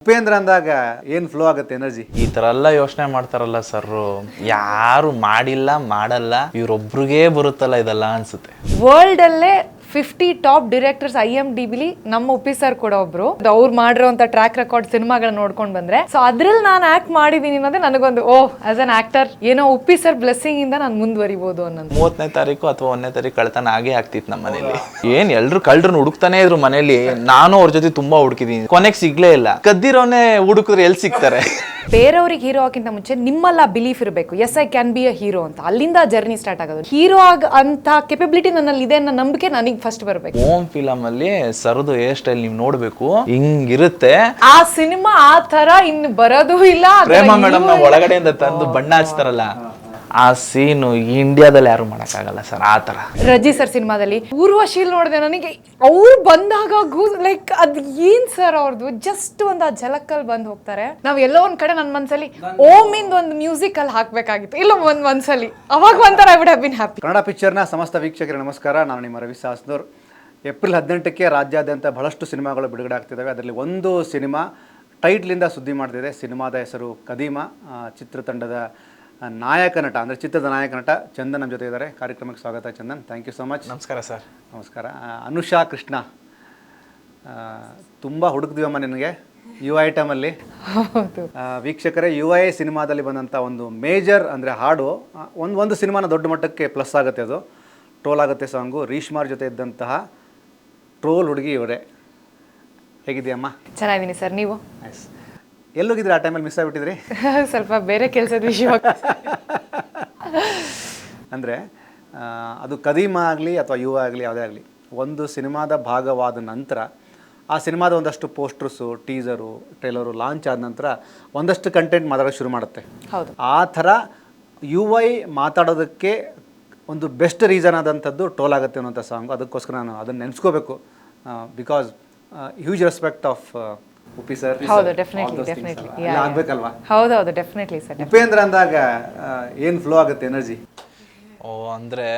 ಉಪೇಂದ್ರ ಅಂದಾಗ ಏನು ಫ್ಲೋ ಆಗುತ್ತೆ ಎನರ್ಜಿ. ಈ ತರ ಎಲ್ಲ ಯೋಚನೆ ಮಾಡ್ತಾರಲ್ಲ ಸರ್, ಯಾರು ಮಾಡಿಲ್ಲ ಮಾಡಲ್ಲ, ಇವ್ರೊಬ್ರಿಗೇ ಬರುತ್ತಲ್ಲ ಇದೆಲ್ಲ ಅನ್ಸುತ್ತೆ. ವರ್ಲ್ಡ್ ಅಲ್ಲೇ 50 ಟಾಪ್ ಡೈರೆಕ್ಟರ್ಸ್ IMDb ನಮ್ಮ ಉಪ್ಪಿ ಸರ್ ಕೂಡ ಒಬ್ರು. ಅವ್ರು ಮಾಡಿರೋಂಥ ಟ್ರ್ಯಾಕ್ ರೆಕಾರ್ಡ್ ಸಿನಿಮಾಗಳನ್ನ ನೋಡ್ಕೊಂಡು ಬಂದ್ರೆ ಸೊ ಅದ್ರಲ್ಲಿ ನಾನು ಆಕ್ಟ್ ಮಾಡಿದೀನಿ ಅನ್ನೋದೇ ನನಗೊಂದು ಆಸ್ ಅನ್ ಆಕ್ಟರ್ ಏನೋ ಉಪ್ಪಿ ಸರ್ ಬ್ಲೆಸ್ಸಿಂಗ್ ಇಂದ ನಾನು ಮುಂದುವರಿಬಹುದು ಅನ್ನೋದು. 30ನೇ ತಾರೀಕು ಅಥವಾ 1ನೇ ತಾರೀಕು ಕಳ್ತನ ಆಗೇ ಆಗ್ತಿತ್ತು ನಮ್ಮ ಮನೇಲಿ. ಏನ್ ಎಲ್ರು ಕಳ್ಳರನ್ನ ಹುಡುಕ್ತಾನೆ ಇದ್ರು ಮನೇಲಿ. ನಾನು ಅವ್ರ ಜೊತೆ ತುಂಬಾ ಹುಡುಕಿದೀನಿ, ಕೊನೆಗೆ ಸಿಗ್ಲೇ ಇಲ್ಲ. ಕದ್ದಿರೋನೆ ಹುಡುಕಿದ್ರೆ ಎಲ್ಲಿ ಸಿಗ್ತಾರೆ? ಬೇರೆಯವ್ರಿಗೆ ಹೀರೋ ಆಗಿಂತ ಮುಂಚೆ ನಿಮ್ಮಲ್ಲ ಬಿಲೀಫ್ ಇರಬೇಕು, yes I can be a hero ಅಂತ. ಅಲ್ಲಿಂದ ಜರ್ನಿ ಸ್ಟಾರ್ಟ್ ಆಗೋದು. ಹೀರೋ ಅಂತ ಕೆಪಬಿಲಿಟಿ ನನ್ನಲ್ಲಿ ಇದೆ ಅನ್ನೋ ನಂಬಿಕೆ ನನಗೆ ಫಸ್ಟ್ ಬರಬೇಕು. ಓಂ ಫಿಲಮ್ ಅಲ್ಲಿ ಸರ್ದು ಹೇರ್ ಸ್ಟೈಲ್ ನೀವು ನೋಡ್ಬೇಕು, ಹಿಂಗಿರುತ್ತೆ. ಆ ಸಿನಿಮಾ ಆ ತರ ಇನ್ನು ಬರೋದು ಇಲ್ಲ. ಪ್ರೇಮ ಮೇಡಮ್ ನ ಒಳಗಡೆಯಿಂದ ತಂದು ಬಣ್ಣ ಹಚ್ತಾರಲ್ಲ, ಆ ಸೀನು ಇಂಡಿಯಾದಲ್ಲಿ ಯಾರು ಮಾಡಕ್ಕಾಗಲ್ಲ ಸರ್. ಆ ತರ ರಜಿ ಸರ್ ಸಿನಿಮಾದಲ್ಲಿ ಊರ್ವಶೀಲ್ ನೋಡಿದೆ ನನಗೆ. ಅವ್ರು ಬಂದಾಗ ಲೈಕ್ ಅದ್ ಏನ್ ಸರ್ ಅವ್ರದ್ದು ಜಸ್ಟ್ ಒಂದ್ ಆ ಝಲಕ್ಕಲ್ಲಿ ಬಂದ್ ಹೋಗ್ತಾರೆ. ನಾವ್ ಎಲ್ಲೋ ಒಂದ್ ಕಡೆ ನನ್ನ ಮನ್ಸಲ್ಲಿ ಓಮಿಂದ ಒಂದು ಮ್ಯೂಸಿಕ್ ಅಲ್ಲಿ ಹಾಕ್ಬೇಕಾಗಿತ್ತು, ಇಲ್ಲ ಒಂದ್ಸಲಿ ಅವಾಗ ಒಂಥರ I would have been happy. Kannada ಪಿಕ್ಚರ್ನ ಸಮಸ್ತ ವೀಕ್ಷಕರಿಗೆ ನಮಸ್ಕಾರ. ನಾನು ನಿಮ್ಮ ರವಿ ಸಾಸ್ನೂರ್. ಏಪ್ರಿಲ್ 18ಕ್ಕೆ ರಾಜ್ಯಾದ್ಯಂತ ಬಹಳಷ್ಟು ಸಿನಿಮಾಗಳು ಬಿಡುಗಡೆ ಆಗ್ತಿದ್ದಾವೆ. ಅದರಲ್ಲಿ ಒಂದು ಸಿನಿಮಾ ಟೈಟ್ಲಿಂದ ಸುದ್ದಿ ಮಾಡ್ತಿದೆ. ಸಿನಿಮಾದ ಹೆಸರು ಕದೀಮಾ. ಚಿತ್ರತಂಡದ ನಾಯಕ ನಟ ಅಂದರೆ ಚಿತ್ರದ ನಾಯಕ ನಟ ಚಂದನ್ ನಮ್ಮ ಜೊತೆ ಇದ್ದಾರೆ. ಕಾರ್ಯಕ್ರಮಕ್ಕೆ ಸ್ವಾಗತ Chandan, thank you so much. ನಮಸ್ಕಾರ ಸರ್. ನಮಸ್ಕಾರ. ಅನುಷಾ ಕೃಷ್ಣ, ತುಂಬ ಹುಡುಕ್ದಿವಮ್ಮ ನಿನಗೆ ಯು ಐ ಟೈಮಲ್ಲಿ. ವೀಕ್ಷಕರೇ, UI ಸಿನಿಮಾದಲ್ಲಿ ಬಂದಂಥ ಒಂದು ಮೇಜರ್ ಅಂದರೆ ಹಾಡು ಒಂದು ಸಿನಿಮಾನ ದೊಡ್ಡ ಮಟ್ಟಕ್ಕೆ ಪ್ಲಸ್ ಆಗುತ್ತೆ, ಅದು ಟ್ರೋಲ್ ಆಗುತ್ತೆ ಸಾಂಗು. ರೀಶ್ಮಾರ್ ಜೊತೆ ಇದ್ದಂತಹ ಟ್ರೋಲ್ ಹುಡುಗಿ ಇವರೇ. ಹೇಗಿದೆಯಮ್ಮ? ಚೆನ್ನಾಗಿದ್ದೀನಿ ಸರ್, ನೀವು? ನೈಸ್. ಎಲ್ಲೋಗಿದ್ರಿ? ಆ ಟೈಮಲ್ಲಿ ಮಿಸ್ ಆಗಿಬಿಟ್ಟಿದ್ರಿ? ಸ್ವಲ್ಪ ಬೇರೆ ಕೆಲಸದ ವಿಷಯ. ಅಂದರೆ ಅದು ಕದೀಮಾ ಆಗಲಿ ಅಥವಾ ಯು ಆಗಲಿ ಯಾವುದೇ ಆಗಲಿ, ಒಂದು ಸಿನಿಮಾದ ಭಾಗವಾದ ನಂತರ ಆ ಸಿನಿಮಾದ ಒಂದಷ್ಟು ಪೋಸ್ಟರ್ಸು, ಟೀಸರು, ಟ್ರೇಲರು ಲಾಂಚ್ ಆದ ನಂತರ ಒಂದಷ್ಟು ಕಂಟೆಂಟ್ ಮಾತಾಡೋಕ್ಕೆ ಶುರು ಮಾಡುತ್ತೆ. ಹೌದು. ಆ ಥರ UI ಮಾತಾಡೋದಕ್ಕೆ ಒಂದು ಬೆಸ್ಟ್ ರೀಸನ್ ಆದಂಥದ್ದು ಟ್ರೋಲ್ ಆಗುತ್ತೆ ಅನ್ನೋಂಥ ಸಾಂಗು. ಅದಕ್ಕೋಸ್ಕರ ನಾನು ಅದನ್ನು ನೆನೆಸ್ಕೋಬೇಕು. Because huge respect of Uppi sir. ಹೌದು, ಡೆಫಿನೆಟ್ಲಿ ಆಗ್ಬೇಕಲ್ವಾ? ಹೌದು, ಡೆಫಿನೆಟ್ಲಿ ಸರ್. ಉಪೇಂದ್ರ ಅಂದಾಗ ಏನು ಫ್ಲೋ ಆಗುತ್ತೆ ಎನರ್ಜಿ? ಅಂದ್ರೆ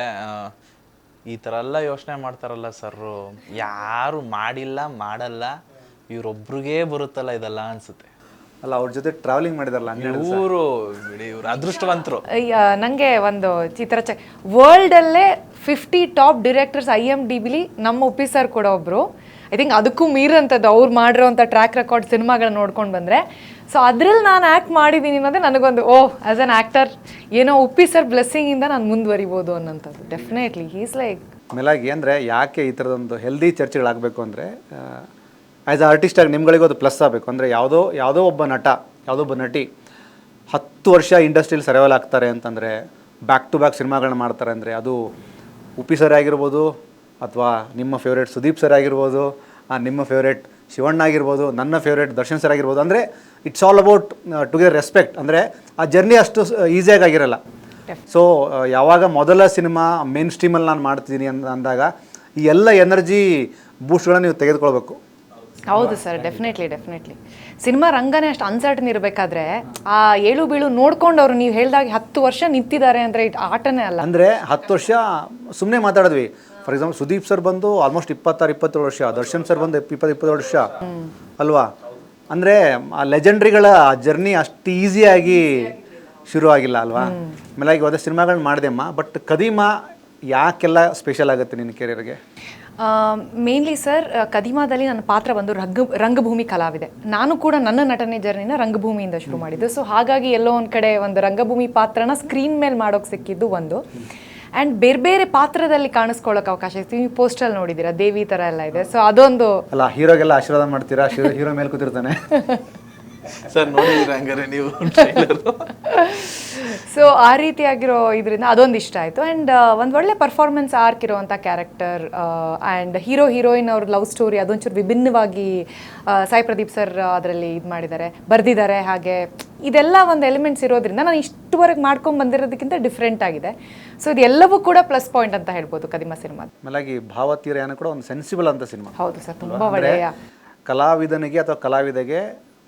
ಈ ತರ ಎಲ್ಲ ಯೋಚನೆ ಮಾಡ್ತಾರಲ್ಲ ಸರ್, ಯಾರು ಮಾಡಿಲ್ಲ ಮಾಡಲ್ಲ, ಇವ್ರೊಬ್ರಿಗೇ ಬರುತ್ತಲ್ಲ ಇದೆಲ್ಲ ಅನ್ಸುತ್ತೆ. ಅಲ್ಲ, ಅವ್ರ ಜೊತೆ ಟ್ರಾವೆಲಿಂಗ್ ಮಾಡಿದಾರಲ್ಲ, ಇವರು ಅದೃಷ್ಟವಂತರು. ನಂಗೆ ಒಂದು ಚಿತ್ರ ವರ್ಲ್ಡ್ ಅಲ್ಲೇ 50 ಟಾಪ್ ಡೈರೆಕ್ಟರ್ಸ್ IMDb ನಮ್ಮ ಉಪ್ಪಿ ಸರ್ ಕೂಡ ಒಬ್ರು. ಐ ಥಿಂಕ್ ಅದಕ್ಕೂ ಮೀರಂಥದ್ದು ಅವ್ರು ಮಾಡಿರೋಂಥ ಟ್ರ್ಯಾಕ್ ರೆಕಾರ್ಡ್ ಸಿನಿಮಾಗಳನ್ನ ನೋಡ್ಕೊಂಡು ಬಂದರೆ ಸೊ ಅದ್ರಲ್ಲಿ ನಾನು ಆ್ಯಕ್ಟ್ ಮಾಡಿದ್ದೀನಿ ಅನ್ನೋದೇ ನನಗೊಂದು ಆಸ್ ಅನ್ ಆ್ಯಕ್ಟರ್ ಏನೋ ಉಪ್ಪಿ ಸರ್ ಬ್ಲೆಸ್ಸಿಂಗ್ ಇಂದ ನಾನು ಮುಂದುವರಿಬೋದು ಅನ್ನೋಂಥದ್ದು. ಡೆಫಿನೆಟ್ಲಿ ಈಸ್ ಲೈಕ್ ಮೇಲಾಗಿ ಅಂದರೆ ಯಾಕೆ ಈ ಥರದೊಂದು ಹೆಲ್ದಿ ಚರ್ಚೆಗಳಾಗಬೇಕು ಅಂದರೆ, ಆ್ಯಸ್ ಅ ಆರ್ಟಿಸ್ಟಾಗಿ ನಿಮ್ಗಳಿಗೂ ಅದು ಪ್ಲಸ್ ಆಗಬೇಕು. ಅಂದರೆ ಯಾವುದೋ ಒಬ್ಬ ನಟ, ಯಾವುದೋ ಒಬ್ಬ ನಟಿ 10 ವರ್ಷ ಇಂಡಸ್ಟ್ರಿಯಲ್ಲಿ ಸರ್ವೈವಲ್ ಆಗ್ತಾರೆ ಅಂತಂದರೆ, ಬ್ಯಾಕ್ ಟು ಬ್ಯಾಕ್ ಸಿನಿಮಾಗಳನ್ನ ಮಾಡ್ತಾರೆ ಅಂದರೆ, ಅದು ಉಪ್ಪಿ ಸರ್ ಆಗಿರ್ಬೋದು, ಅಥವಾ ನಿಮ್ಮ ಫೇವ್ರೇಟ್ ಸುದೀಪ್ ಸರ್ ಆಗಿರ್ಬೋದು, ನಿಮ್ಮ ಫೇವ್ರೇಟ್ ಶಿವಣ್ಣ ಆಗಿರ್ಬೋದು, ನನ್ನ ಫೇವ್ರೇಟ್ ದರ್ಶನ್ ಸರ್ ಆಗಿರ್ಬೋದು. ಅಂದರೆ it's all about together respect. ಅಂದರೆ ಆ ಜರ್ನಿ ಅಷ್ಟು ಈಸಿಯಾಗಿ ಆಗಿರಲ್ಲ. ಸೊ ಯಾವಾಗ ಮೊದಲ ಸಿನಿಮಾ ಮೇನ್ ಸ್ಟ್ರೀಮಲ್ಲಿ ನಾನು ಮಾಡ್ತಿದ್ದೀನಿ ಅಂದಾಗ ಈ ಎಲ್ಲ ಎನರ್ಜಿ ಬೂಸ್ಟ್ಗಳನ್ನ ನೀವು ತೆಗೆದುಕೊಳ್ಬೇಕು. ಹೌದು ಸರ್, ಡೆಫಿನೆಟ್ಲಿ ಸಿನಿಮಾ ರಂಗನೇ ಅಷ್ಟು ಅನ್ಸರ್ಟನ್ ಇರಬೇಕಾದ್ರೆ ಆ ಏಳು ಬೀಳು ನೋಡ್ಕೊಂಡು ಅವರು ನೀವು ಹೇಳಿದಾಗ 10 ವರ್ಷ ನಿಂತಿದ್ದಾರೆ ಅಂದರೆ ಆಟನೇ ಅಲ್ಲ. ಅಂದರೆ 10 ವರ್ಷ ಸುಮ್ಮನೆ ಮಾತಾಡಿದ್ವಿ. ಫಾರ್ ಎಕ್ಸಾಂಪಲ್ ಸುದೀಪ್ ಸರ್ ಬಂದು ಆಲ್ಮೋಸ್ಟ್ 26-27 ವರ್ಷ, ದರ್ಶನ್ ಸರ್ ಬಂದು 20-22 ವರ್ಷ ಅಲ್ವಾ? ಅಂದರೆ ಆ ಲೆಜೆಂಡ್ರಿಗಳ ಜರ್ನಿ ಅಷ್ಟು ಈಸಿಯಾಗಿ ಶುರು ಆಗಿಲ್ಲ ಅಲ್ವಾ? ಆಮೇಲೆ ಹೋದ ಸಿನಿಮಾಗಳನ್ನ ಮಾಡಿದೆಮ್ಮ. ಬಟ್ ಕದೀಮಾ ಯಾಕೆಲ್ಲ ಸ್ಪೆಷಲ್ ಆಗುತ್ತೆ ನಿನ್ನ ಕೆರಿಯರ್ಗೆ? ಮೇನ್ಲಿ ಸರ್, ಕದೀಮಾದಲ್ಲಿ ನನ್ನ ಪಾತ್ರ ಬಂದು ರಂಗಭೂಮಿ ಕಲಾವಿದೆ. ನಾನು ಕೂಡ ನನ್ನ ನಟನೆ ಜರ್ನಿನ ರಂಗಭೂಮಿಯಿಂದ ಶುರು ಮಾಡಿದ್ದು. ಸೊ ಹಾಗಾಗಿ ಎಲ್ಲೋ ಒಂದು ಕಡೆ ಒಂದು ರಂಗಭೂಮಿ ಪಾತ್ರನ ಸ್ಕ್ರೀನ್ ಮೇಲೆ ಮಾಡೋಕೆ ಸಿಕ್ಕಿದ್ದು ಒಂದು. ಆ್ಯಂಡ್ ಬೇರೆ ಬೇರೆ ಪಾತ್ರದಲ್ಲಿ ಕಾಣಿಸ್ಕೊಳ್ಳೋಕೆ ಅವಕಾಶ ಇತ್ತು. ನೀವು ಪೋಸ್ಟಲ್ಲಿ ನೋಡಿದ್ದೀರಾ, ದೇವಿ ಥರ ಎಲ್ಲ ಇದೆ. ಸೊ ಅದೊಂದು ಅಲ್ಲ, ಹೀರೋಗೆಲ್ಲ ಆಶೀರ್ವಾದ ಮಾಡ್ತೀರಾ? ಹೀರೋ ಮೇಲೆ ಕೂತಿರ್ತಾನೆ ಸರ್, ನೋಡಿದ್ದೀರಾ ಹಂಗಾರೆ ನೀವು? ಸೊ ಆ ರೀತಿಯಾಗಿರೋ ಇದರಿಂದ ಅದೊಂದು ಇಷ್ಟ ಆಯಿತು. ಆ್ಯಂಡ್ ಒಂದು ಒಳ್ಳೆ ಪರ್ಫಾರ್ಮೆನ್ಸ್ ಆರ್ಕ್ ಇರೋವಂಥ ಕ್ಯಾರೆಕ್ಟರ್. ಆ್ಯಂಡ್ ಹೀರೋಯಿನ್ ಅವ್ರ ಲವ್ ಸ್ಟೋರಿ ಅದೊಂಚೂರು ವಿಭಿನ್ನವಾಗಿ ಸಾಯಿ ಪ್ರದೀಪ್ ಸರ್ ಅದರಲ್ಲಿ ಇದು ಮಾಡಿದ್ದಾರೆ, ಬರೆದಿದ್ದಾರೆ. ಹಾಗೆ ಇದೆಲ್ಲ ಒಂದು ಎಲಿಮೆಂಟ್ಸ್ ಇರೋದ್ರಿಂದ ನಾನು ಇಷ್ಟುವರೆಗೆ ಮಾಡ್ಕೊಂಡು ಬಂದಿರೋದಕ್ಕಿಂತ ಡಿಫ್ರೆಂಟ್ ಆಗಿದೆ. ಸೊ ಇದೆಲ್ಲವೂ ಕೂಡ ಪ್ಲಸ್ ಪಾಯಿಂಟ್ ಅಂತ ಹೇಳ್ಬೋದು ಕದೀಮಾ ಸಿನಿಮಾ. ಮೇಲಾಗಿ ಭಾವತೀರಯಾನ ಕೂಡ ಒಂದು ಸೆನ್ಸಿಬಲ್ ಅಂತ ಸಿನಿಮಾ. ಹೌದು ಸರ್, ತುಂಬ ಒಳ್ಳೆಯ ಕಲಾವಿದನಿಗೆ ಅಥವಾ ಕಲಾವಿದಗೆ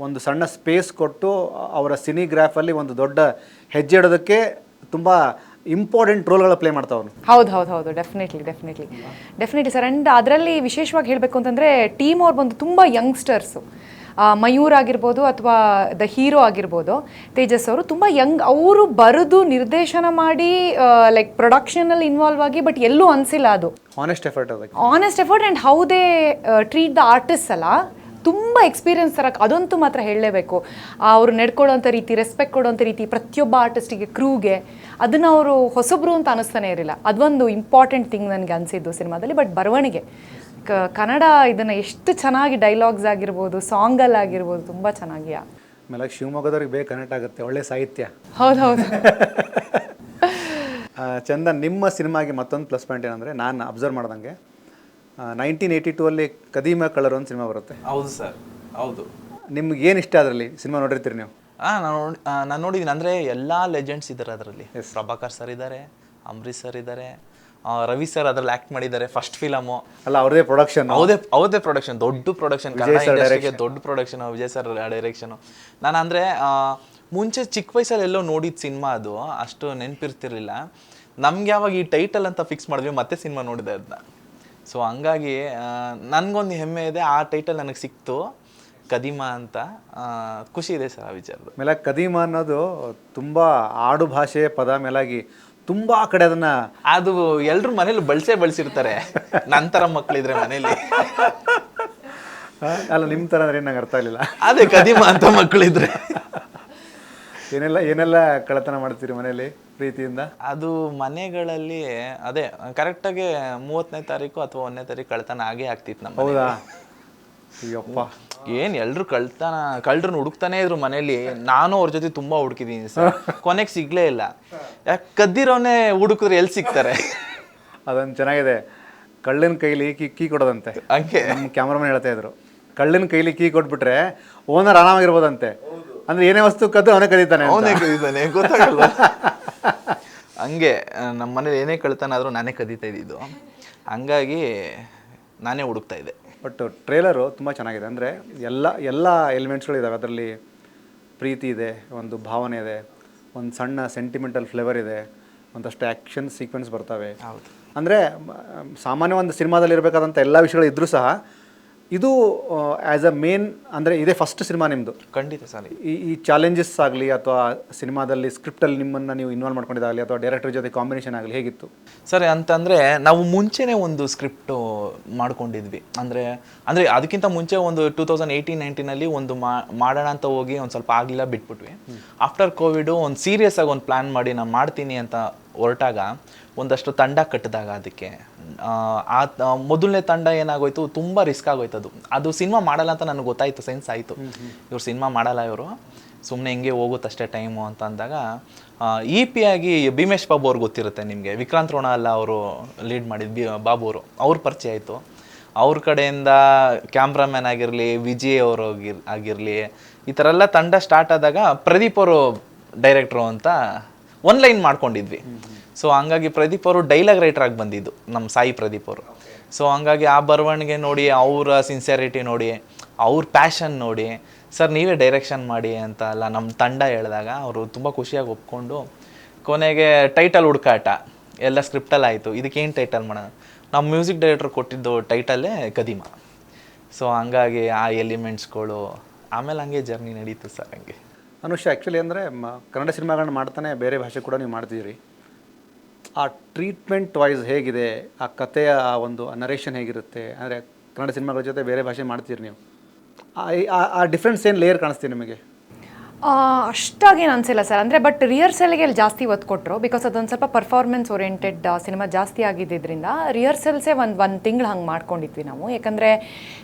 ಒಂದು ಸಣ್ಣ ಸ್ಪೇಸ್ ಕೊಟ್ಟು ಅವರ ಸಿನಿಗ್ರಾಫಲ್ಲಿ ಒಂದು ದೊಡ್ಡ ಹೆಜ್ಜೆ ಇಡೋದಕ್ಕೆ ತುಂಬ ಇಂಪಾರ್ಟೆಂಟ್ ರೋಲ್ಗಳ ಪ್ಲೇ ಮಾಡ್ತಾವನು. ಹೌದು, ಡೆಫಿನೆಟ್ಲಿ ಸರ್. ಆ್ಯಂಡ್ ಅದರಲ್ಲಿ ವಿಶೇಷವಾಗಿ ಹೇಳಬೇಕು ಅಂತಂದರೆ ಟೀಮ್ ಅವ್ರು ಬಂದು ತುಂಬ ಯಂಗ್ಸ್ಟರ್ಸು. ಮಯೂರ್ ಆಗಿರ್ಬೋದು ಅಥವಾ ದ ಹೀರೋ ಆಗಿರ್ಬೋದು ತೇಜಸ್ ಅವರು ತುಂಬ ಯಂಗ್, ಅವರು ಬರೆದು ನಿರ್ದೇಶನ ಮಾಡಿ ಲೈಕ್ ಪ್ರೊಡಕ್ಷನಲ್ಲಿ ಇನ್ವಾಲ್ವ್ ಆಗಿ ಬಟ್ ಎಲ್ಲೂ ಅನಿಸಿಲ್ಲ ಅದು ಆನೆಸ್ಟ್ ಎಫರ್ಟ್ ಅದಕ್ಕೆ. Honest effort and how they treat the artist ಅಲ್ಲ, ತುಂಬ ಎಕ್ಸ್ಪೀರಿಯನ್ಸ್ ತರಕ್ಕೆ ಅದಂತೂ ಮಾತ್ರ ಹೇಳಲೇಬೇಕು. ಅವರು ನಡ್ಕೊಳ್ಳೋಂಥ ರೀತಿ, ರೆಸ್ಪೆಕ್ಟ್ ಕೊಡೋಂಥ ರೀತಿ ಪ್ರತಿಯೊಬ್ಬ ಆರ್ಟಿಸ್ಟಿಗೆ, ಕ್ರೂಗೆ, ಅದನ್ನು ಅವರು ಹೊಸಬ್ರು ಅಂತ ಅನ್ನಿಸ್ತಾನೆ ಇರಲಿಲ್ಲ. ಅದೊಂದು ಇಂಪಾರ್ಟೆಂಟ್ ಥಿಂಗ್ ನನಗೆ ಅನಿಸಿದ್ದು ಸಿನಿಮಾದಲ್ಲಿ. ಬಟ್ ಬರವಣಿಗೆ ಕನ್ನಡ ಇದನ್ನು ಎಷ್ಟು ಚೆನ್ನಾಗಿ ಡೈಲಾಗ್ಸ್ ಆಗಿರ್ಬೋದು, ಸಾಂಗಲ್ಲಿ ಆಗಿರ್ಬೋದು, ತುಂಬ ಚೆನ್ನಾಗಿ. ಆಮೇಲೆ ಶಿವಮೊಗ್ಗದವ್ರಿಗೆ ಬೇಗ ಕನೆಕ್ಟ್ ಆಗುತ್ತೆ, ಒಳ್ಳೆ ಸಾಹಿತ್ಯ. ಹೌದು. ಚಂದನ್, ನಿಮ್ಮ ಸಿನಿಮಾಗೆ ಮತ್ತೊಂದು ಪ್ಲಸ್ ಪಾಯಿಂಟ್ ಏನಂದರೆ, ನಾನು ಅಬ್ಸರ್ವ್ ಮಾಡ್ದಂಗೆ 1982 ಕದೀಮ ಕಳ್ಳರು ಒಂದು ಸಿನಿಮಾ ಬರುತ್ತೆ. ಹೌದು ಸರ್, ಹೌದು. ನಿಮ್ಗೆ ಏನು ಇಷ್ಟ ಅದರಲ್ಲಿ? ಸಿನಿಮಾ ನೋಡಿರ್ತೀರಿ ನೀವು? ನಾನು ನೋಡಿದ್ದೀನಿ. ಅಂದರೆ ಎಲ್ಲ ಲೆಜೆಂಡ್ಸ್ ಇದ್ದಾರೆ ಅದರಲ್ಲಿ. ಪ್ರಭಾಕರ್ ಸರ್ ಇದ್ದಾರೆ, ಅಂಬರೀಶ್ ಸರ್ ಇದ್ದಾರೆ, ರವಿ ಸರ್ ಅದರಲ್ಲಿ ಆ್ಯಕ್ಟ್ ಮಾಡಿದ್ದಾರೆ. ಫಸ್ಟ್ ಫಿಲಮು ಅಲ್ಲ, ಅವ್ರದೇ ಪ್ರೊಡಕ್ಷನ್, ಅವ್ರದೇ ಪ್ರೊಡಕ್ಷನ್, ದೊಡ್ಡ ಪ್ರೊಡಕ್ಷನ್, ಕನ್ನಡ ಇಂಡಸ್ಟ್ರಿಗೆ ದೊಡ್ಡ ಪ್ರೊಡಕ್ಷನ್, ವಿಜಯ್ ಸರ್ ಡೈರೆಕ್ಷನು. ನಾನು ಅಂದರೆ ಮುಂಚೆ ಚಿಕ್ಕ ವಯಸ್ಸಲ್ಲಿ ಎಲ್ಲೋ ನೋಡಿದ ಸಿನಿಮಾ, ಅದು ಅಷ್ಟು ನೆನಪಿರ್ತಿರ್ಲಿಲ್ಲ ನಮ್ಗೆ. ಯಾವಾಗ ಈ ಟೈಟಲ್ ಅಂತ ಫಿಕ್ಸ್ ಮಾಡಿದ್ವಿ, ಮತ್ತೆ ಸಿನಿಮಾ ನೋಡಿದೆ ಅದನ್ನ. ಸೊ ಹಂಗಾಗಿ ನನಗೊಂದು ಹೆಮ್ಮೆ ಇದೆ, ಆ ಟೈಟಲ್ ನನಗೆ ಸಿಕ್ತು, ಕದೀಮ ಅಂತ. ಖುಷಿ ಇದೆ ಸರ್ ಆ ವಿಚಾರದ ಮೇಲೆ. ಕದೀಮ ಅನ್ನೋದು ತುಂಬ ಆಡು ಭಾಷೆ ಪದ ಮೇಲಾಗಿ ತುಂಬ ಕಡೆ ಅದನ್ನು ಅದು ಎಲ್ಲರೂ ಮನೇಲಿ ಬಳಸಿರ್ತಾರೆ. ನಂತರ ಮಕ್ಕಳಿದ್ರೆ ಮನೇಲಿ. ಅಲ್ಲ, ನಿಮ್ಮ ಥರ ಅಂದ್ರೆ ನಂಗೆ ಅರ್ಥ ಆಗಲಿಲ್ಲ. ಅದೇ ಕದೀಮ ಅಂತ ಮಕ್ಕಳಿದ್ರೆ ಏನೆಲ್ಲ ಕಳ್ಳತನ ಮಾಡ್ತೀರಿ ಮನೇಲಿ ಪ್ರೀತಿಯಿಂದ? ಅದು ಮನೆಗಳಲ್ಲಿ ಅದೇ ಕರೆಕ್ಟಾಗಿ 30ನೇ ತಾರೀಕು ಅಥವಾ 1ನೇ ತಾರೀಕು ಕಳ್ತನ ಆಗೇ ಆಗ್ತಿತ್ತು ನಮ್ಮ. ಹೌದಾ? ಅಯ್ಯಪ್ಪ, ಏನು ಎಲ್ಲರೂ ಕಳ್ಳರನ್ನ ಹುಡುಕ್ತಾನೆ ಇದ್ರು ಮನೇಲಿ. ನಾನು ಅವ್ರ ಜೊತೆ ತುಂಬಾ ಹುಡುಕಿದ್ದೀನಿ ಸರ್, ಕೊನೆಗೆ ಸಿಗ್ಲೇ ಇಲ್ಲ. ಯಾಕೆ ಕದ್ದಿರೋನೇ ಹುಡುಕಿದ್ರೆ ಎಲ್ಲಿ ಸಿಗ್ತಾರೆ? ಅದೊಂದು ಚೆನ್ನಾಗಿದೆ. ಕಳ್ಳನ ಕೈಲಿ ಕೀ ಕೊಡೋದಂತೆ. ಹಂಗೆ ನಮ್ಮ ಕ್ಯಾಮ್ರಾಮನ್ ಹೇಳ್ತಾ ಇದ್ರು, ಕಳ್ಳನ ಕೈಲಿ ಕೀ ಕೊಟ್ಬಿಟ್ರೆ ಓನರ್ ಆರಾಮಾಗಿರ್ಬೋದಂತೆ. ಅಂದ್ರೆ ಏನೇ ವಸ್ತು ಕದ್ದು ಅವನೇ ಕದೀತಾನೆ, ಗೊತ್ತಾಗಲ್ಲ. ಹಂಗೆ ನಮ್ಮ ಮನೇಲಿ ಏನೇ ಕಳ್ತಾನ ಆದ್ರೂ ನಾನೇ ಕದೀತಾ ಇದ್ದಿದ್ದು. ಹಂಗಾಗಿ ನಾನೇ ಹುಡುಕ್ತಾ ಇದ್ದೆ. ಬಟ್ ಟ್ರೇಲರು ತುಂಬ ಚೆನ್ನಾಗಿದೆ. ಅಂದರೆ ಎಲ್ಲ ಎಲಿಮೆಂಟ್ಸ್ಗಳಿದ್ದಾವೆ ಅದರಲ್ಲಿ. ಪ್ರೀತಿ ಇದೆ, ಒಂದು ಭಾವನೆ ಇದೆ, ಒಂದು ಸಣ್ಣ ಸೆಂಟಿಮೆಂಟಲ್ ಫ್ಲೇವರ್ ಇದೆ, ಒಂದಷ್ಟು ಆ್ಯಕ್ಷನ್ ಸೀಕ್ವೆನ್ಸ್ ಬರ್ತವೆ. ಹೌದು. ಅಂದರೆ ಸಾಮಾನ್ಯ ಒಂದು ಸಿನಿಮಾದಲ್ಲಿ ಇರಬೇಕಾದಂಥ ಎಲ್ಲ ವಿಷಯಗಳು ಇದ್ದರೂ ಸಹ ಇದು ಆ್ಯಸ್ ಅ ಮೇನ್, ಅಂದರೆ ಇದೇ ಫಸ್ಟ್ ಸಿನಿಮಾ ನಿಮ್ಮದು. ಖಂಡಿತ ಸರ್. ಈ ಚಾಲೆಂಜಸ್ ಆಗಲಿ ಅಥವಾ ಸಿನಿಮಾದಲ್ಲಿ ಸ್ಕ್ರಿಪ್ಟಲ್ಲಿ ನಿಮ್ಮನ್ನು ನೀವು ಇನ್ವಾಲ್ವ್ ಮಾಡ್ಕೊಂಡಿದ್ದಾಗಲಿ ಅಥವಾ ಡೈರೆಕ್ಟರ್ ಜೊತೆ ಕಾಂಬಿನೇಷನ್ ಆಗಲಿ ಹೇಗಿತ್ತು ಸರ್? ಅಂತಂದರೆ ನಾವು ಮುಂಚೆನೇ ಒಂದು ಸ್ಕ್ರಿಪ್ಟು ಮಾಡ್ಕೊಂಡಿದ್ವಿ. ಅಂದರೆ ಅದಕ್ಕಿಂತ ಮುಂಚೆ ಒಂದು 2018-19 ಒಂದು ಮಾಡೋಣ ಅಂತ ಹೋಗಿ ಒಂದು ಸ್ವಲ್ಪ ಆಗಲಿಲ್ಲ, ಬಿಟ್ಬಿಟ್ವಿ. ಆಫ್ಟರ್ ಕೋವಿಡು ಒಂದು ಸೀರಿಯಸ್ ಆಗಿ ಒಂದು ಪ್ಲ್ಯಾನ್ ಮಾಡಿ ನಾನು ಮಾಡ್ತೀನಿ ಅಂತ ಹೊರಟಾಗ ಒಂದಷ್ಟು ತಂಡ ಕಟ್ಟಿದಾಗ ಅದಕ್ಕೆ ಮೊದಲನೇ ತಂಡ ಏನಾಗೋಯ್ತು, ತುಂಬ ರಿಸ್ಕ್ ಆಗೋಯ್ತು. ಅದು ಸಿನಿಮಾ ಮಾಡಲ್ಲ ಅಂತ ನನಗೆ ಗೊತ್ತಾಯಿತು, ಸೆನ್ಸ್ ಆಯಿತು. ಇವ್ರು ಸಿನಿಮಾ ಮಾಡಲ್ಲ, ಇವರು ಸುಮ್ಮನೆ ಹಿಂಗೆ ಹೋಗುತ್ತಷ್ಟೇ ಟೈಮು ಅಂತ ಅಂದಾಗ EP ಆಗಿ ಭೀಮೇಶ್ ಬಾಬು ಅವ್ರಿಗೆ ಗೊತ್ತಿರುತ್ತೆ ನಿಮಗೆ, ವಿಕ್ರಾಂತ್ ರೋಣ ಅಲ್ಲ ಅವರು ಲೀಡ್ ಮಾಡಿದ್ದು ಬಾಬು ಅವರು, ಅವ್ರ ಪರಿಚಯ ಆಯಿತು. ಅವ್ರ ಕಡೆಯಿಂದ ಕ್ಯಾಮ್ರಾಮ್ಯಾನ್ ಆಗಿರಲಿ, ವಿಜಯ್ ಅವರು ಆಗಿರಲಿ, ಈ ಥರ ಎಲ್ಲ ತಂಡ ಸ್ಟಾರ್ಟ್ ಆದಾಗ ಪ್ರದೀಪ್ ಅವರು ಡೈರೆಕ್ಟ್ರು ಅಂತ ಒಂದು ಲೈನ್ ಮಾಡ್ಕೊಂಡಿದ್ವಿ. ಸೊ ಹಂಗಾಗಿ ಪ್ರದೀಪ್ ಅವರು ಡೈಲಾಗ್ ರೈಟರ್ ಆಗಿ ಬಂದಿದ್ದು, ನಮ್ಮ ಸಾಯಿ ಪ್ರದೀಪ್ ಅವರು. ಸೊ ಹಂಗಾಗಿ ಆ ಬರವಣಿಗೆ ನೋಡಿ, ಅವರ ಸಿನ್ಸಿಯಾರಿಟಿ ನೋಡಿ, ಅವ್ರ ಪ್ಯಾಷನ್ ನೋಡಿ, ಸರ್ ನೀವೇ ಡೈರೆಕ್ಷನ್ ಮಾಡಿ ಅಂತ ಅಲ್ಲ ನಮ್ಮ ತಂಡ ಹೇಳಿದಾಗ ಅವರು ತುಂಬ ಖುಷಿಯಾಗಿ ಒಪ್ಕೊಂಡು ಕೊನೆಗೆ ಟೈಟಲ್ ಹುಡುಕಾಟ ಎಲ್ಲ ಸ್ಕ್ರಿಪ್ಟಲ್ಲಿ ಆಯಿತು. ಇದಕ್ಕೇನು ಟೈಟಲ್ ಮಾಡೋಣ? ನಮ್ಮ ಮ್ಯೂಸಿಕ್ ಡೈರೆಕ್ಟ್ರ್ ಕೊಟ್ಟಿದ್ದು ಟೈಟಲ್ಲೇ ಕದೀಮ. ಸೊ ಹಂಗಾಗಿ ಆ ಎಲಿಮೆಂಟ್ಸ್ಗಳು ಆಮೇಲೆ ಹಂಗೆ ಜರ್ನಿ ನಡೀತು ಸರ್. ಹಂಗೆ ಅನುಷ್, ಆ್ಯಕ್ಚುಲಿ ಅಂದರೆ ಕನ್ನಡ ಸಿನಿಮಾಗಳನ್ನ ಮಾಡ್ತಾನೆ ಬೇರೆ ಭಾಷೆ ಕೂಡ ನೀವು ಮಾಡ್ತಿದ್ದೀರಿ. ಆ ಟ್ರೀಟ್ಮೆಂಟ್ ವೈಸ್ ಹೇಗಿದೆ, ಆ ಕಥೆಯ ಒಂದು ನರೇಷನ್ ಹೇಗಿರುತ್ತೆ? ಅಂದರೆ ಕನ್ನಡ ಸಿನಿಮಾಗಳ ಜೊತೆ ಬೇರೆ ಭಾಷೆ ಮಾಡ್ತೀರಿ ನೀವು, ಆ ಡಿಫ್ರೆನ್ಸ್ ಏನು ಲೇಯರ್ ಕಾಣಿಸ್ತೀವಿ ನಿಮಗೆ? ಅಷ್ಟಾಗೇನು ಅನಿಸಿಲ್ಲ ಸರ್. ಅಂದರೆ ಬಟ್ ರಿಹರ್ಸಲ್ಗೆ ಜಾಸ್ತಿ ಒತ್ತು ಕೊಟ್ಟರು, ಬಿಕಾಸ್ ಅದೊಂದು ಸ್ವಲ್ಪ ಪರ್ಫಾರ್ಮೆನ್ಸ್ ಓರಿಯೆಂಟೆಡ್ ಸಿನಿಮಾ ಜಾಸ್ತಿ ಆಗಿದ್ದರಿಂದ ರಿಹರ್ಸಲ್ಸೇ ಒಂದು ತಿಂಗಳು ಹಂಗೆ ಮಾಡ್ಕೊಂಡಿದ್ವಿ ನಾವು. ಯಾಕಂದರೆ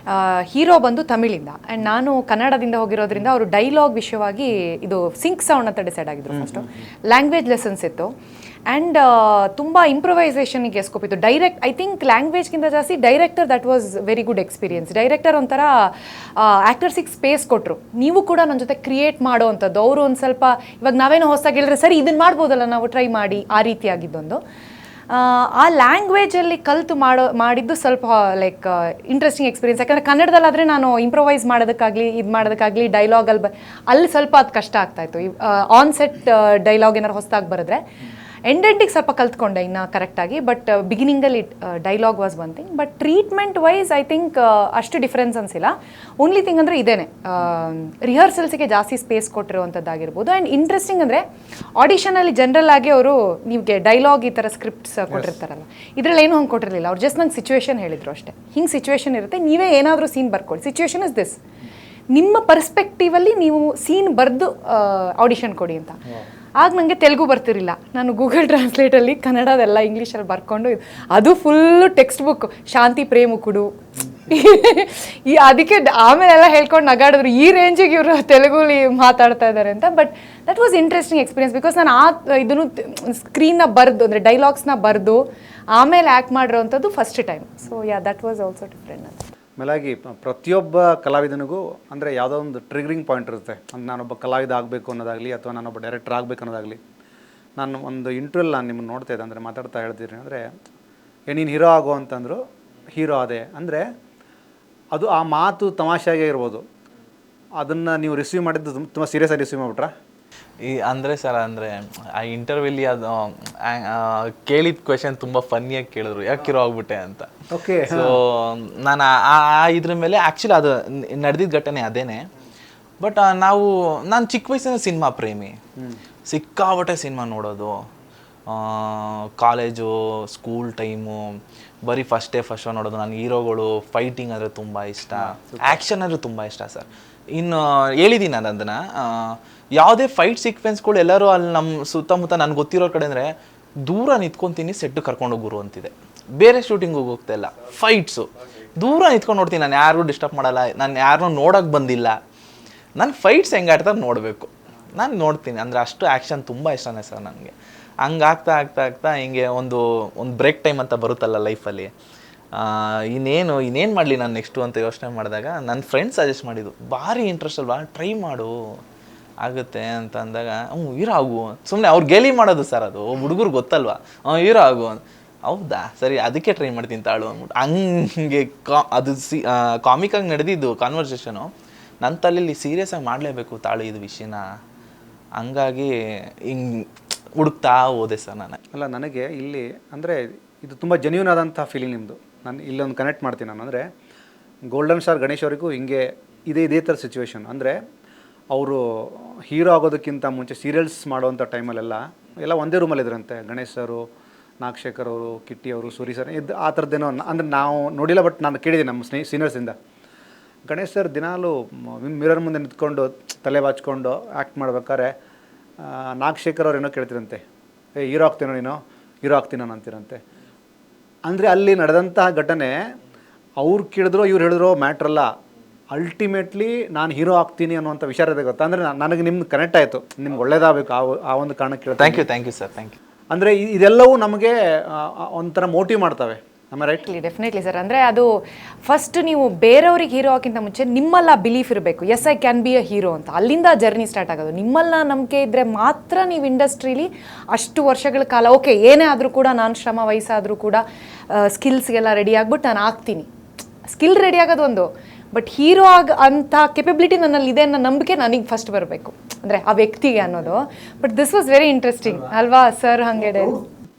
ಹೀರೋ ಬಂದು ತಮಿಳಿಂದ ಆ್ಯಂಡ್ ನಾನು ಕನ್ನಡದಿಂದ ಹೋಗಿರೋದ್ರಿಂದ ಅವರು ಡೈಲಾಗ್ ವಿಷಯವಾಗಿ ಇದು ಸಿಂಕ್ ಸೌಂಡ್ ಅಂತ ಡಿಸೈಡ್ ಆಗಿದ್ರು. ಫಸ್ಟು ಲ್ಯಾಂಗ್ವೇಜ್ ಲೆಸನ್ಸ್ ಇತ್ತು ಆ್ಯಂಡ್ ತುಂಬ ಇಂಪ್ರೊವೈಸೇಷನಿಗೆ ಸ್ಕೋಪ್ ಇತ್ತು. ಐ ಥಿಂಕ್ ಲ್ಯಾಂಗ್ವೇಜ್ಗಿಂತ ಜಾಸ್ತಿ director that was very good experience. Director ಒಂಥರ ಆ್ಯಕ್ಟರ್ಸಿಗೆ ಸ್ಪೇಸ್ ಕೊಟ್ಟರು, ನೀವು ಕೂಡ ನನ್ನ ಜೊತೆ ಕ್ರಿಯೇಟ್ ಮಾಡೋ ಅಂಥದ್ದು. ಅವರು ಒಂದು ಸ್ವಲ್ಪ ಇವಾಗ ನಾವೇನೋ ಹೊಸದಾಗಿ ಹೇಳಿದ್ರೆ ಸರಿ ಇದನ್ನು ಮಾಡ್ಬೋದಲ್ಲ ನಾವು ಟ್ರೈ ಮಾಡಿ, ಆ ರೀತಿಯಾಗಿದ್ದೊಂದು. ಆ ಲ್ಯಾಂಗ್ವೇಜಲ್ಲಿ ಕಲಿತು ಮಾಡಿದ್ದು ಸ್ವಲ್ಪ ಲೈಕ್ ಇಂಟ್ರೆಸ್ಟಿಂಗ್ ಎಕ್ಸ್ಪೀರಿಯನ್ಸ್. ಯಾಕಂದರೆ ಕನ್ನಡದಲ್ಲಾದರೆ ನಾನು ಇಂಪ್ರೊವೈಸ್ ಮಾಡೋದಕ್ಕಾಗಲಿ ಡೈಲಾಗಲ್ಲಿ ಅಲ್ಲಿ ಸ್ವಲ್ಪ ಅದು ಕಷ್ಟ ಆಗ್ತಾಯಿತ್ತು. ಆನ್ ಸೆಟ್ ಡೈಲಾಗ್ ಏನಾರು ಹೊಸದಾಗಿ ಬರೆದ್ರೆ ಎಂಡಿಗೆ ಸ್ವಲ್ಪ ಕಲ್ತ್ಕೊಂಡೆ ಇನ್ನು ಕರೆಕ್ಟಾಗಿ, ಬಟ್ ಬಿಗಿನಿಂಗಲ್ಲಿ dialogue was one thing, but treatment wise I think ಅಷ್ಟು ಡಿಫ್ರೆನ್ಸ್ ಅನಿಸಿಲ್ಲ. ಓನ್ಲಿ ಥಿಂಗ್ ಅಂದರೆ ಇದೇನೆ, ರಿಹರ್ಸಲ್ಸಿಗೆ ಜಾಸ್ತಿ ಸ್ಪೇಸ್ ಕೊಟ್ಟಿರುವಂಥದ್ದಾಗಿರ್ಬೋದು. ಆ್ಯಂಡ್ ಇಂಟ್ರೆಸ್ಟಿಂಗ್ ಅಂದರೆ ಆಡಿಷನಲ್ಲಿ ಜನರಲ್ ಆಗಿ ಅವರು ನಿಮಗೆ ಡೈಲಾಗ್ ಈ ಥರ ಸ್ಕ್ರಿಪ್ಟ್ಸ್ ಕೊಟ್ಟಿರ್ತಾರಲ್ಲ, ಇದರಲ್ಲಿ ಏನೂ ಹಂಗೆ ಕೊಟ್ಟಿರಲಿಲ್ಲ. ಅವ್ರು ಜಸ್ಟ್ ನಂಗೆ ಸಿಚುವೇಶನ್ ಹೇಳಿದರು ಅಷ್ಟೇ, ಹಿಂಗೆ ಸಿಚುವೇಶನ್ ಇರುತ್ತೆ, ನೀವೇ ಏನಾದರೂ ಸೀನ್ ಬರ್ಕೊಳ್ಳಿ, ಸಿಚುವೇಶನ್ ಇಸ್ ದಿಸ್, ನಿಮ್ಮ ಪರ್ಸ್ಪೆಕ್ಟಿವಲ್ಲಿ ನೀವು ಸೀನ್ ಬರೆದು ಆಡಿಷನ್ ಕೊಡಿ ಅಂತ. ಆಗ ನನಗೆ ತೆಲುಗು ಬರ್ತಿರಲಿಲ್ಲ, ನಾನು ಗೂಗಲ್ ಟ್ರಾನ್ಸ್ಲೇಟಲ್ಲಿ ಕನ್ನಡದೆಲ್ಲ ಇಂಗ್ಲೀಷಲ್ಲಿ ಬರ್ಕೊಂಡು ಅದು ಫುಲ್ಲು ಟೆಕ್ಸ್ಟ್ ಬುಕ್ ಶಾಂತಿ ಪ್ರೇಮುಕುಡು ಅದಕ್ಕೆ ಆಮೇಲೆಲ್ಲ ಹೇಳ್ಕೊಂಡು ನಗಾಡಿದ್ರು ಈ ರೇಂಜಿಗೆ ಇವರು ತೆಲುಗುಲಿ ಮಾತಾಡ್ತಾ ಇದ್ದಾರೆ ಅಂತ. But that was interesting experience, because ನಾನು ಇದನ್ನು ಸ್ಕ್ರೀನ್ನ ಬರೆದು ಅಂದರೆ ಡೈಲಾಗ್ಸ್ನ ಬರೆದು ಆಮೇಲೆ ಆ್ಯಕ್ಟ್ ಮಾಡಿರೋವಂಥದ್ದು first time. So that was also different ಅಂತ. ಮೇಲಾಗಿ ಪ್ರತಿಯೊಬ್ಬ ಕಲಾವಿದನಿಗೂ ಅಂದರೆ ಯಾವುದೋ ಒಂದು ಟ್ರಿಗರಿಂಗ್ ಪಾಯಿಂಟ್ ಇರುತ್ತೆ. ಅಂದ್ರೆ ನಾನೊಬ್ಬ ಕಲಾವಿದ ಆಗಬೇಕು ಅನ್ನೋದಾಗಲಿ ಅಥವಾ ನಾನೊಬ್ಬ ಡೈರೆಕ್ಟರ್ ಆಗಬೇಕು ಅನ್ನೋದಾಗಲಿ. ನಾನು ಒಂದು ಇಂಟರ್ವ್ಯೂಲ್ ನಾನು ನಿಮ್ಮನ್ನು ನೋಡ್ತಾ ಇದ್ದೆ, ಅಂದರೆ ಮಾತಾಡ್ತಾ ಹೇಳ್ತಿದ್ದೀನಿ, ಅಂದರೆ ನೀನು ಹೀರೋ ಆಗೋ ಅಂತಂದರು, ಹೀರೋ ಅದೇ ಅಂದರೆ ಅದು ಆ ಮಾತು ತಮಾಷೆಯಾಗೇ ಇರ್ಬೋದು, ಅದನ್ನು ನೀವು ರಿಸೀವ್ ಮಾಡಿದ್ದು ತುಂಬ ಸೀರಿಯಸ್ ಆಗಿ ರಿಸೀವ್ ಮಾಡಿಬಿಟ್ರಾ? ಅಂದರೆ ಸರ್, ಅಂದರೆ ಆ ಇಂಟರ್ವ್ಯೂಲಿ ಅದು ಕೇಳಿದ ಕ್ವೆಶನ್ ತುಂಬ ಫನ್ನಿಯಾಗಿ ಕೇಳಿದ್ರು, ಯಾಕೆ ಹೀರೋ ಆಗ್ಬಿಟ್ಟೆ ಅಂತ. ಓಕೆ. ಸೊ ನಾನು ಇದ್ರ ಮೇಲೆ ಆ್ಯಕ್ಚುಲಿ ಅದು ನಡೆದಿದ್ದ ಘಟನೆ ಅದೇನೆ. ಬಟ್ ನಾನು ಚಿಕ್ಕ ವಯಸ್ಸಿನ ಸಿನಿಮಾ ಪ್ರೇಮಿ, ಸಿಕ್ಕಾಬಟ್ಟೆ ಸಿನಿಮಾ ನೋಡೋದು. ಕಾಲೇಜು, ಸ್ಕೂಲ್ ಟೈಮು ಬರೀ ಫಸ್ಟ್ ಶೋ ನೋಡೋದು. ನಾನು ಹೀರೋಗಳು, ಫೈಟಿಂಗ್ ಅಂದರೆ ತುಂಬ ಇಷ್ಟ, ಆ್ಯಕ್ಷನ್ ಅಂದರೆ ತುಂಬ ಇಷ್ಟ ಸರ್. ಇನ್ನು ಹೇಳಿದ್ದೀನಿ ನಾನು ಅದನ್ನು, ಯಾವುದೇ ಫೈಟ್ ಸೀಕ್ವೆನ್ಸ್ಗಳು ಎಲ್ಲರೂ ಅಲ್ಲಿ ನಮ್ಮ ಸುತ್ತಮುತ್ತ ನನಗೆ ಗೊತ್ತಿರೋ ಕಡೆ ಅಂದರೆ ದೂರ ನಿಂತ್ಕೊತೀನಿ, ಸೆಟ್ಟು ಕರ್ಕೊಂಡೋಗಿ ಗುರು ಅಂತಿದೆ. ಬೇರೆ ಶೂಟಿಂಗಿಗೆ ಹೋಗ್ತಾ ಇಲ್ಲ, ಫೈಟ್ಸು ದೂರ ನಿಂತ್ಕೊಂಡು ನೋಡ್ತೀನಿ. ನಾನು ಯಾರಿಗೂ ಡಿಸ್ಟರ್ಬ್ ಮಾಡಲ್ಲ, ನಾನು ಯಾರನ್ನೂ ನೋಡೋಕ್ಕೆ ಬಂದಿಲ್ಲ, ನಾನು ಫೈಟ್ಸ್ ಹೆಂಗೆ ಆಡ್ತಾರೆ ನೋಡಬೇಕು, ನಾನು ನೋಡ್ತೀನಿ. ಅಂದರೆ ಅಷ್ಟು ಆ್ಯಕ್ಷನ್ ತುಂಬ ಇಷ್ಟನೇ ಸರ್ ನನಗೆ. ಹಂಗೆ ಆಗ್ತಾ ಹಿಂಗೆ ಒಂದು ಬ್ರೇಕ್ ಟೈಮ್ ಅಂತ ಬರುತ್ತಲ್ಲ ಲೈಫಲ್ಲಿ, ಇನ್ನೇನು ಮಾಡಲಿ ನಾನು ನೆಕ್ಸ್ಟು ಅಂತ ಯೋಚನೆ ಮಾಡಿದಾಗ ನನ್ನ ಫ್ರೆಂಡ್ಸ್ ಸಜೆಸ್ಟ್ ಮಾಡಿದ್ದು, ಭಾರಿ ಇಂಟ್ರೆಸ್ಟ್ ಅಲ್ವಾ, ಟ್ರೈ ಮಾಡು ಆಗುತ್ತೆ ಅಂತ ಅಂದಾಗ, ಹೀರೋ ಆಗು. ಸುಮ್ಮನೆ ಅವ್ರು ಗೇಲಿ ಮಾಡೋದು ಸರ್, ಅದು ಹುಡುಗರು ಗೊತ್ತಲ್ವಾ, ಹೀರೋ ಆಗು. ಹೌದಾ ಸರಿ, ಅದಕ್ಕೆ ಟ್ರೈ ಮಾಡ್ತೀನಿ ತಾಳು ಅಂದ್ಬಿಟ್ಟು ಹಂಗೆ ಅದು ಕಾಮಿಕಾಗಿ ನಡೆದಿದ್ದು ಕಾನ್ವರ್ಸೇಷನು. ನನ್ನ ತಲೆಯಲ್ಲಿ ಸೀರಿಯಸ್ ಆಗಿ ಮಾಡಲೇಬೇಕು ತಾಳು ಇದು ವಿಷಯನ, ಹಂಗಾಗಿ ಹಿಂಗೆ ಹುಡುಕ್ತಾ ಹೋದೆ ಸರ್ ನಾನು. ಅಲ್ಲ, ನನಗೆ ಇಲ್ಲಿ ಅಂದರೆ ಇದು ತುಂಬ ಜೆನ್ಯೂನ್ ಆದಂಥ ಫೀಲಿಂಗ್ ನಿಮ್ಮದು. ನಾನು ಇಲ್ಲೊಂದು ಕನೆಕ್ಟ್ ಮಾಡ್ತೀನಿ. ನಾನು ಅಂದರೆ ಗೋಲ್ಡನ್ ಸ್ಟಾರ್ ಗಣೇಶ್ ಅವರಿಗೂ ಹಿಂಗೆ ಇದೇ ಥರ ಸಿಚುವೇಶನ್. ಅಂದರೆ ಅವರು ಹೀರೋ ಆಗೋದಕ್ಕಿಂತ ಮುಂಚೆ ಸೀರಿಯಲ್ಸ್ ಮಾಡೋವಂಥ ಟೈಮಲ್ಲೆಲ್ಲ ಒಂದೇ ರೂಮಲ್ಲಿ ಇದ್ರಂತೆ. ಗಣೇಶ್ ಸರು, ನಾಗಶೇಖರ್ ಅವರು, ಕಿಟ್ಟಿ ಅವರು, ಸೂರಿ ಸರ್, ಇದು ಆ ಥರದ್ದೇನೋ. ಅಂದರೆ ನಾವು ನೋಡಿಲ್ಲ, ಬಟ್ ನಾನು ಕೇಳಿದ್ದೀನಿ ನಮ್ಮ ಸೀನಿಯರ್ಸಿಂದ. ಗಣೇಶ್ ಸರ್ ದಿನಾಲು ಮಿರರ್ ಮುಂದೆ ನಿಂತ್ಕೊಂಡು ತಲೆ ಬಾಚ್ಕೊಂಡು ಆ್ಯಕ್ಟ್ ಮಾಡ್ಬೇಕಾದ್ರೆ ನಾಗಶೇಖರ್ ಅವ್ರು ಏನೋ ಕೇಳ್ತಿರಂತೆ, ಹೀರೋ ಆಗ್ತೀನೋ ನೀನು, ಹೀರೋ ಆಗ್ತೀನೋ ಅಂತಿರಂತೆ. ಅಂದರೆ ಅಲ್ಲಿ ನಡೆದಂತಹ ಘಟನೆ ಅವ್ರು ಕೇಳಿದ್ರೋ ಇವ್ರು ಹೇಳಿದ್ರೋ ಮ್ಯಾಟ್ರಲ್ಲ, ಅಲ್ಟಿಮೇಟ್ಲಿ ನಾನು ಹೀರೋ ಆಗ್ತೀನಿ ಅನ್ನುವಂಥ ವಿಚಾರ ಇದೆ ಗೊತ್ತಾ. ಅಂದರೆ ನನಗೆ ನಿಮ್ಗೆ ಕನೆಕ್ಟ್ ಆಯಿತು, ನಿಮ್ಗೆ ಒಳ್ಳೇದಾಗಬೇಕು ಆ ಒಂದು ಕಾರಣಕ್ಕೆ ಕೇಳ್ತೀನಿ. Thank you sir, thank you. ಅಂದರೆ ಇದೆಲ್ಲವೂ ನಮಗೆ ಒಂಥರ ಮೋಟಿವ್ ಮಾಡ್ತವೆ, ನಮ್ಮ ರೈಟ್? Definitely sir. ಅಂದರೆ ಅದು ಫಸ್ಟ್ ನೀವು ಬೇರೆಯವ್ರಿಗೆ ಹೀರೋ ಆಗಿಂತ ಮುಂಚೆ ನಿಮ್ಮಲ್ಲ ಬಿಲೀಫ್ ಇರಬೇಕು, yes I can be a hero ಅಂತ. ಅಲ್ಲಿಂದ ಜರ್ನಿ ಸ್ಟಾರ್ಟ್ ಆಗೋದು. ನಿಮ್ಮಲ್ಲ ನಂಬಿಕೆ ಇದ್ದರೆ ಮಾತ್ರ ನೀವು ಇಂಡಸ್ಟ್ರೀಲಿ ಅಷ್ಟು ವರ್ಷಗಳ ಕಾಲ, ಓಕೆ ಏನೇ ಆದರೂ ಕೂಡ, ನಾನು ಶ್ರಮ ವಯಸ್ಸಾದರೂ ಕೂಡ ಸ್ಕಿಲ್ಸ್ಗೆಲ್ಲ ರೆಡಿ ಆಗ್ಬಿಟ್ಟು ನಾನು ಆಗ್ತೀನಿ. ಸ್ಕಿಲ್ ರೆಡಿ ಆಗೋದು ಒಂದು, ಬಟ್ ಹೀರೋ ಅಂಥ ಕೆಪಬಿಲಿಟಿ ನನ್ನಲ್ಲಿ ಇದೆ ಅನ್ನೋ ನಂಬಿಕೆ ನನಗೆ ಫಸ್ಟ್ ಬರಬೇಕು, ಅಂದರೆ ಆ ವ್ಯಕ್ತಿಗೆ ಅನ್ನೋದು. But this was very interesting ಅಲ್ವಾ ಸರ್? ಹಾಗೆ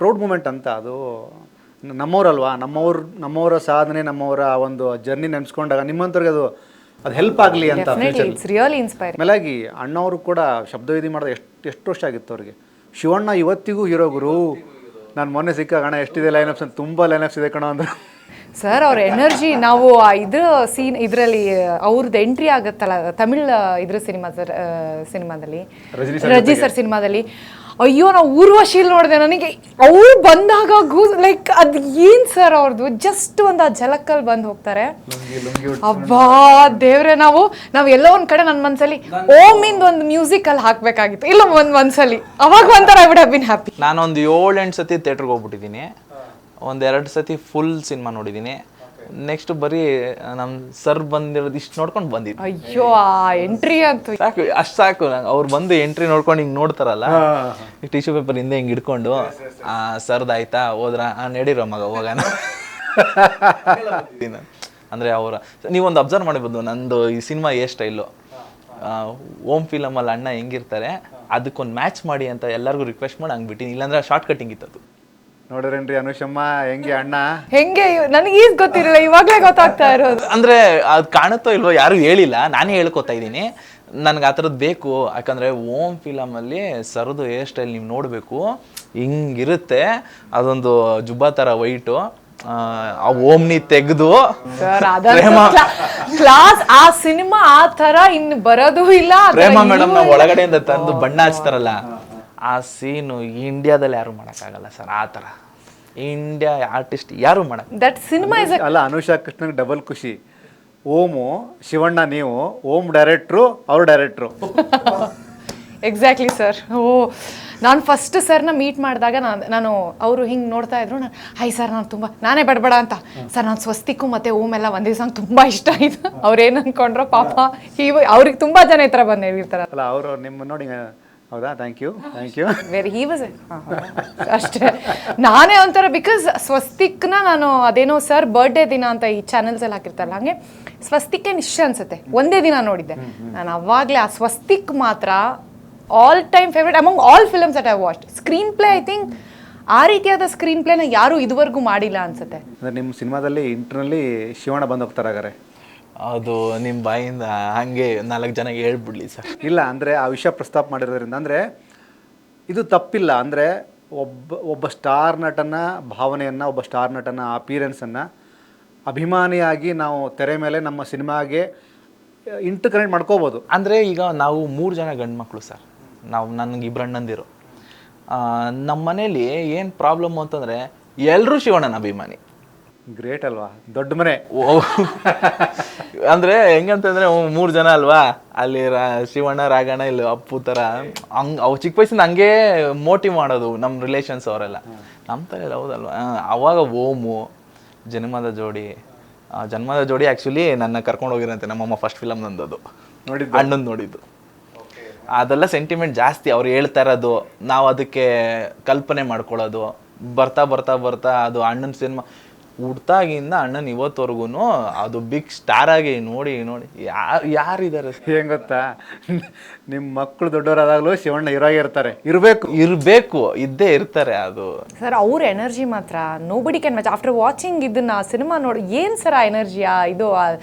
ಪ್ರೌಡ್ ಮೂಮೆಂಟ್ ಅಂತ ಅದು ನಮ್ಮವ್ರಲ್ವಾ, ನಮ್ಮವರ ಸಾಧನೆ, ನಮ್ಮವರ ಒಂದು ಜರ್ನಿ ನೆನೆಸ್ಕೊಂಡಾಗ ನಿಮ್ಮಂಥವ್ರಿಗೆ ಅದು ಹೆಲ್ಪ್ ಆಗಲಿ ಅಂತ. It's really inspiring. ಮೇಲಾಗಿ ಅಣ್ಣವರು ಕೂಡ ಶಬ್ದವಿಧಿ ಮಾಡೋದು ಎಷ್ಟು ವರ್ಷ ಆಗಿತ್ತು ಅವ್ರಿಗೆ. ಶಿವಣ್ಣ ಇವತ್ತಿಗೂ ಹೀರೋ ಗುರು. ನಾನು ಮೊನ್ನೆ ಸಿಕ್ಕಾಗ ಅಣ್ಣ ಎಷ್ಟಿದೆ ಲೈನಪ್ಸ್ ಅಂತ, ತುಂಬ ಲೈನಪ್ಸ್ ಇದೆ ಕಣೋ ಅಂದ್ರೆ. ಸರ್ ಅವ್ರ ಎನರ್ಜಿ, ನಾವು ಇದರಲ್ಲಿ ಅವ್ರದ್ದು ಎಂಟ್ರಿ ಆಗುತ್ತಲ್ಲ ತಮಿಳ್ ಇದ್ರ ಸಿನಿಮಾದಲ್ಲಿ ರಜಿ ಸರ್ ಸಿನಿಮಾದಲ್ಲಿ, ಅಯ್ಯೋ ನಾವು ಊರ್ವಶೀಲ್ ನೋಡಿದೆ. ನನಗೆ ಅವ್ರು ಬಂದಾಗ ಲೈಕ್ ಅದು ಏನು ಸರ್ ಅವ್ರದ್ದು, ಜಸ್ಟ್ ಒಂದು ಆ ಝಲಕ್ಕಲ್ಲಿ ಬಂದು ಹೋಗ್ತಾರೆ. ಅಬ್ಬಾ ದೇವ್ರೆ, ನಾವು ಎಲ್ಲೋ ಒಂದು ಕಡೆ ನನ್ನ ಮನಸ್ಸಲ್ಲಿ ಓಮಿಂದ ಒಂದು ಮ್ಯೂಸಿಕ್ ಅಲ್ಲಿ ಹಾಕ್ಬೇಕಾಗಿತ್ತು, ಇಲ್ಲ ಒಂದ್ಸಲಿ ಅವಾಗ ಒಂಥರ I would have been happy. ನಾನೊಂದು 7-8 ಸತಿ ಥಿಯೇಟ್ರಿಗೆ ಹೋಗ್ಬಿಟ್ಟಿದ್ದೀನಿ, 1-2 ಸತಿ ಫುಲ್ ಸಿನಿಮಾ ನೋಡಿದ್ದೀನಿ. ನೆಕ್ಸ್ಟ್ ಬರೀ ನಮ್ಮ ಸರ್ ಬಂದಿರೋದು ಇಷ್ಟು ನೋಡ್ಕೊಂಡು ಬಂದಿದ್ದು. ಅಯ್ಯೋ ಆ ಎಂಟ್ರಿ ಅಂತೂ ಸಾಕು, ಅಷ್ಟು ಸಾಕು. ಅವ್ರು ಬಂದು ಎಂಟ್ರಿ ನೋಡ್ಕೊಂಡು ಹಿಂಗೆ ನೋಡ್ತಾರಲ್ಲ, ಟಿಶ್ಯೂ ಪೇಪರ್ ಹಿಂದೆ ಹಿಂಗೆ ಹಿಡ್ಕೊಂಡು, ಸರ್ದಾಯ್ತಾ ಹೋದ್ರ, ನಡೀರೋ ಮಗ ಹೋಗೋಣ. ಅಂದರೆ ಅವರ ನೀವೊಂದು ಅಬ್ಸರ್ವ್ ಮಾಡಿರ್ಬೋದು, ನಂದು ಈ ಸಿನಿಮಾ ಏರ್ ಸ್ಟೈಲು. ಓಮ್ ಫಿಲಮಲ್ಲಿ ಅಣ್ಣ ಹೆಂಗಿರ್ತಾರೆ ಅದಕ್ಕೊಂದು ಮ್ಯಾಚ್ ಮಾಡಿ ಅಂತ ಎಲ್ಲರಿಗೂ ರಿಕ್ವೆಸ್ಟ್ ಮಾಡಿ ಹಂಗೆ ಬಿಟ್ಟಿನಿ, ಇಲ್ಲಾಂದ್ರೆ ಶಾರ್ಟ್ ಕಟ್ಟಿಂಗ್ ಇತ್ತು ಅದು. ನೋಡಿರೇನ್ರಿ ಅನುಷಮ್ಮ ಹೆಂಗೆ ಅಣ್ಣ? ಹೆಂಗೆ ನನಗೆ ಈಗ ಗೊತ್ತಿರಲಿಲ್ಲ, ಇವಾಗಲೇ ಗೊತ್ತಾಗ್ತಾ ಇರೋದು. ಅಂದ್ರೆ ಅದು ಕಾಣುತ್ತೋ ಇಲ್ವೋ ಯಾರು ಹೇಳಿಲ್ಲ, ನಾನೇ ಹೇಳ್ಕೊತಾ ಇದ್ದೀನಿ. ನನ್ಗೆ ಆ ಥರದ್ದು ಬೇಕು, ಯಾಕಂದ್ರೆ ಓಮ್ ಫಿಲಮಲ್ಲಿ ಸರ್ದು ಹೇರ್ ಸ್ಟೈಲ್ ನೀವು ನೋಡಬೇಕು, ಹಿಂಗಿರುತ್ತೆ. ಅದೊಂದು ಜುಬ್ಬಾ ಥರ ವೈಟು, ಆ ಓಮ್ನಿ ತೆಗೆದು ಕ್ಲಾಸ್. ಆ ಸಿನಿಮಾ ಆ ತರ ಇನ್ನು ಬರೋದು ಇಲ್ಲ. ಪ್ರೇಮ ಮೇಡಮ್ ನಾವು ಒಳಗಡೆಯಿಂದ ತಂದು ಬಣ್ಣ ಹಚ್ತಾರಲ್ಲ, ಆ ಸೀನು ಇಂಡಿಯಾದಲ್ಲಿ ಯಾರು ಮಾಡೋಕ್ಕಾಗಲ್ಲ ಸರ್. ಆ ಥರ ಇಂಡಿಯಾ ಆರ್ಟಿಸ್ಟ್ ಯಾರು ಮಾಡಕ್. ದಟ್ ಸಿನಿಮಾ ಇಸ್ ಅಲ್ಲ, ಅನುಷಾ ಕೃಷ್ಣನ್ ಡಬಲ್ ಖುಷಿ. ಓಮು ಶಿವಣ್ಣ, ನೀವು ಓಮ್ ಡೈರೆಕ್ಟ್ರು, ಅವ್ರು ಡೈರೆಕ್ಟ್ರು. Exactly sir. ನಾನು ಫಸ್ಟ್ ಸರ್ನ ಮೀಟ್ ಮಾಡಿದಾಗ ನಾನು ಅವರು ಹಿಂಗೆ ನೋಡ್ತಾ ಇದ್ರು. ಹೈ ಸರ್, ನಾನು ತುಂಬ ನಾನೇ ಬಡಬೇಡ ಅಂತ ಸರ್, ನಾನು ಸ್ವಸ್ತಿಕ್ಕು ಮತ್ತು ಓಮೆಲ್ಲ ಒಂದೇ ಸಾಂಗ್ ತುಂಬ ಇಷ್ಟ ಆಯಿತು. ಅವ್ರೇನು ಅಂದ್ಕೊಂಡ್ರೋ ಪಾಪ, ಅವ್ರಿಗೆ ತುಂಬ ಜನ ಈ ಥರ ಬಂದು ಹೇಳಿರ್ತಾರೆ. ಅಲ್ಲ, ಅವರು ನಿಮ್ಮ ನೋಡಿ. ಹೌದಾ? Thank you. Very he was ಅಷ್ಟೇ. ನಾನೇ ಒಂಥರ ಬಿಕಾಸ್ ಸ್ವಸ್ತಿಕ್ನ ನಾನು ಅದೇನೋ ಸರ್ ಬರ್ಡೇ ದಿನ ಅಂತ ಈ ಚಾನೆಲ್ಸ್ ಎಲ್ಲ ಹಾಕಿರ್ತಾರಲ್ಲ, ಹಂಗೆ ಸ್ವಸ್ತಿಕ್ ಇಷ್ಟ ಅನ್ಸುತ್ತೆ, ಒಂದೇ ದಿನ ನೋಡಿದ್ದೆ ನಾನು. ಅವಾಗಲೇ ಆ ಸ್ವಸ್ತಿಕ್ ಮಾತ್ರ all time favourite among all films that I watched. Screen play, I think ಆ ರೀತಿಯಾದ ಸ್ಕ್ರೀನ್ ಪ್ಲೇನ ಯಾರು ಇದುವರೆಗೂ ಮಾಡಿಲ್ಲ ಅನ್ಸುತ್ತೆ. ಅಂದರೆ ನಿಮ್ಮ ಸಿನಿಮಾದಲ್ಲಿ ಇಂಟರ್ನಲ್ಲಿ ಶಿವಣ್ಣ ಬಂದು ಹೋಗ್ತಾರೆ ಹಾಗಾರೆ? ಅದು ನಿಮ್ಮ ಬಾಯಿಂದ ಹಂಗೆ 4 ಜನ ಹೇಳ್ಬಿಡ್ಲಿ ಸರ್. ಇಲ್ಲ, ಅಂದರೆ ಆ ವಿಷಯ ಪ್ರಸ್ತಾಪ ಮಾಡಿರೋದ್ರಿಂದ, ಅಂದರೆ ಇದು ತಪ್ಪಿಲ್ಲ. ಅಂದರೆ ಒಬ್ಬ ಸ್ಟಾರ್ ನಟನ ಭಾವನೆಯನ್ನು, ಒಬ್ಬ ಸ್ಟಾರ್ ನಟನ ಅಪಿಯರೆನ್ಸನ್ನು ಅಭಿಮಾನಿಯಾಗಿ ನಾವು ತೆರೆ ಮೇಲೆ ನಮ್ಮ ಸಿನಿಮಾಗೆ ಇಂಟರ್ಕನೆಕ್ಟ್ ಮಾಡ್ಕೋಬೋದು. ಅಂದರೆ ಈಗ ನಾವು 3 ಜನ ಗಂಡು ಮಕ್ಕಳು ಸರ್, ನನಗೆ 2 ಅಣ್ಣಂದಿರು. ನಮ್ಮ ಮನೇಲಿ ಏನು ಪ್ರಾಬ್ಲಮ್ಮು ಅಂತಂದರೆ ಎಲ್ಲರೂ ಶಿವಣ್ಣನ ಅಭಿಮಾನಿ. ಗ್ರೇಟ್ ಅಲ್ವಾ? ದೊಡ್ಡ ಮನೆ. ಅಂದರೆ ಹೆಂಗಂತಂದರೆ 3 ಜನ ಅಲ್ವಾ, ಅಲ್ಲಿ ಶಿವಣ್ಣ, ರಾಘಣ್ಣ, ಇಲ್ಲಿ ಅಪ್ಪು ಥರ ಹಂಗೆ ಅವು ಚಿಕ್ಕ ವಯಸ್ಸಿಂದ ಹಂಗೆ ಮೋಟಿವ್ ಮಾಡೋದು ನಮ್ಮ ರಿಲೇಷನ್ಸ್ ಅವರೆಲ್ಲ. ನಮ್ಮ ಥರ ಹೌದಲ್ವಾ. ಅವಾಗ ಓಮು, ಜನ್ಮದ ಜೋಡಿ ಆ್ಯಕ್ಚುಲಿ ನನ್ನ ಕರ್ಕೊಂಡು ಹೋಗಿರಂತೆ ನಮ್ಮಮ್ಮ ಫಸ್ಟ್ ಫಿಲಮ್ ನಂದದು, ಅಣ್ಣಂದು ನೋಡಿದ್ದು. ಅದೆಲ್ಲ ಸೆಂಟಿಮೆಂಟ್ ಜಾಸ್ತಿ, ಅವ್ರು ಹೇಳ್ತಾ ಇರೋದು, ನಾವು ಅದಕ್ಕೆ ಕಲ್ಪನೆ ಮಾಡ್ಕೊಳ್ಳೋದು. ಬರ್ತಾ ಬರ್ತಾ ಬರ್ತಾ ಅದು ಅಣ್ಣನ ಸಿನಿಮಾ ಹುಡ್ತಾಗಿಂದ ಅಣ್ಣನ ಇವತ್ತವರೆಗೂ ಅದು ಬಿಗ್ ಸ್ಟಾರ್ ಆಗಿ ನೋಡಿ ಯಾರಿದ್ದಾರೆ. ಹೆಂಗೆ ಗೊತ್ತಾ, ನಿಮ್ಮ ಮಕ್ಕಳು ದೊಡ್ಡವರಾದಾಗಲೂ ಶಿವಣ್ಣ ಇರ್ತಾರೆ, ಇರಬೇಕು, ಇದ್ದೇ ಇರ್ತಾರೆ. ಅದು ಸರ್ ಅವ್ರ ಎನರ್ಜಿ ಮಾತ್ರ nobody can match. After watching ಇದನ್ನ ಸಿನಿಮಾ ನೋಡಿ ಏನು ಸರ್ ಆ ಎನರ್ಜಿಯಾ, ಇದು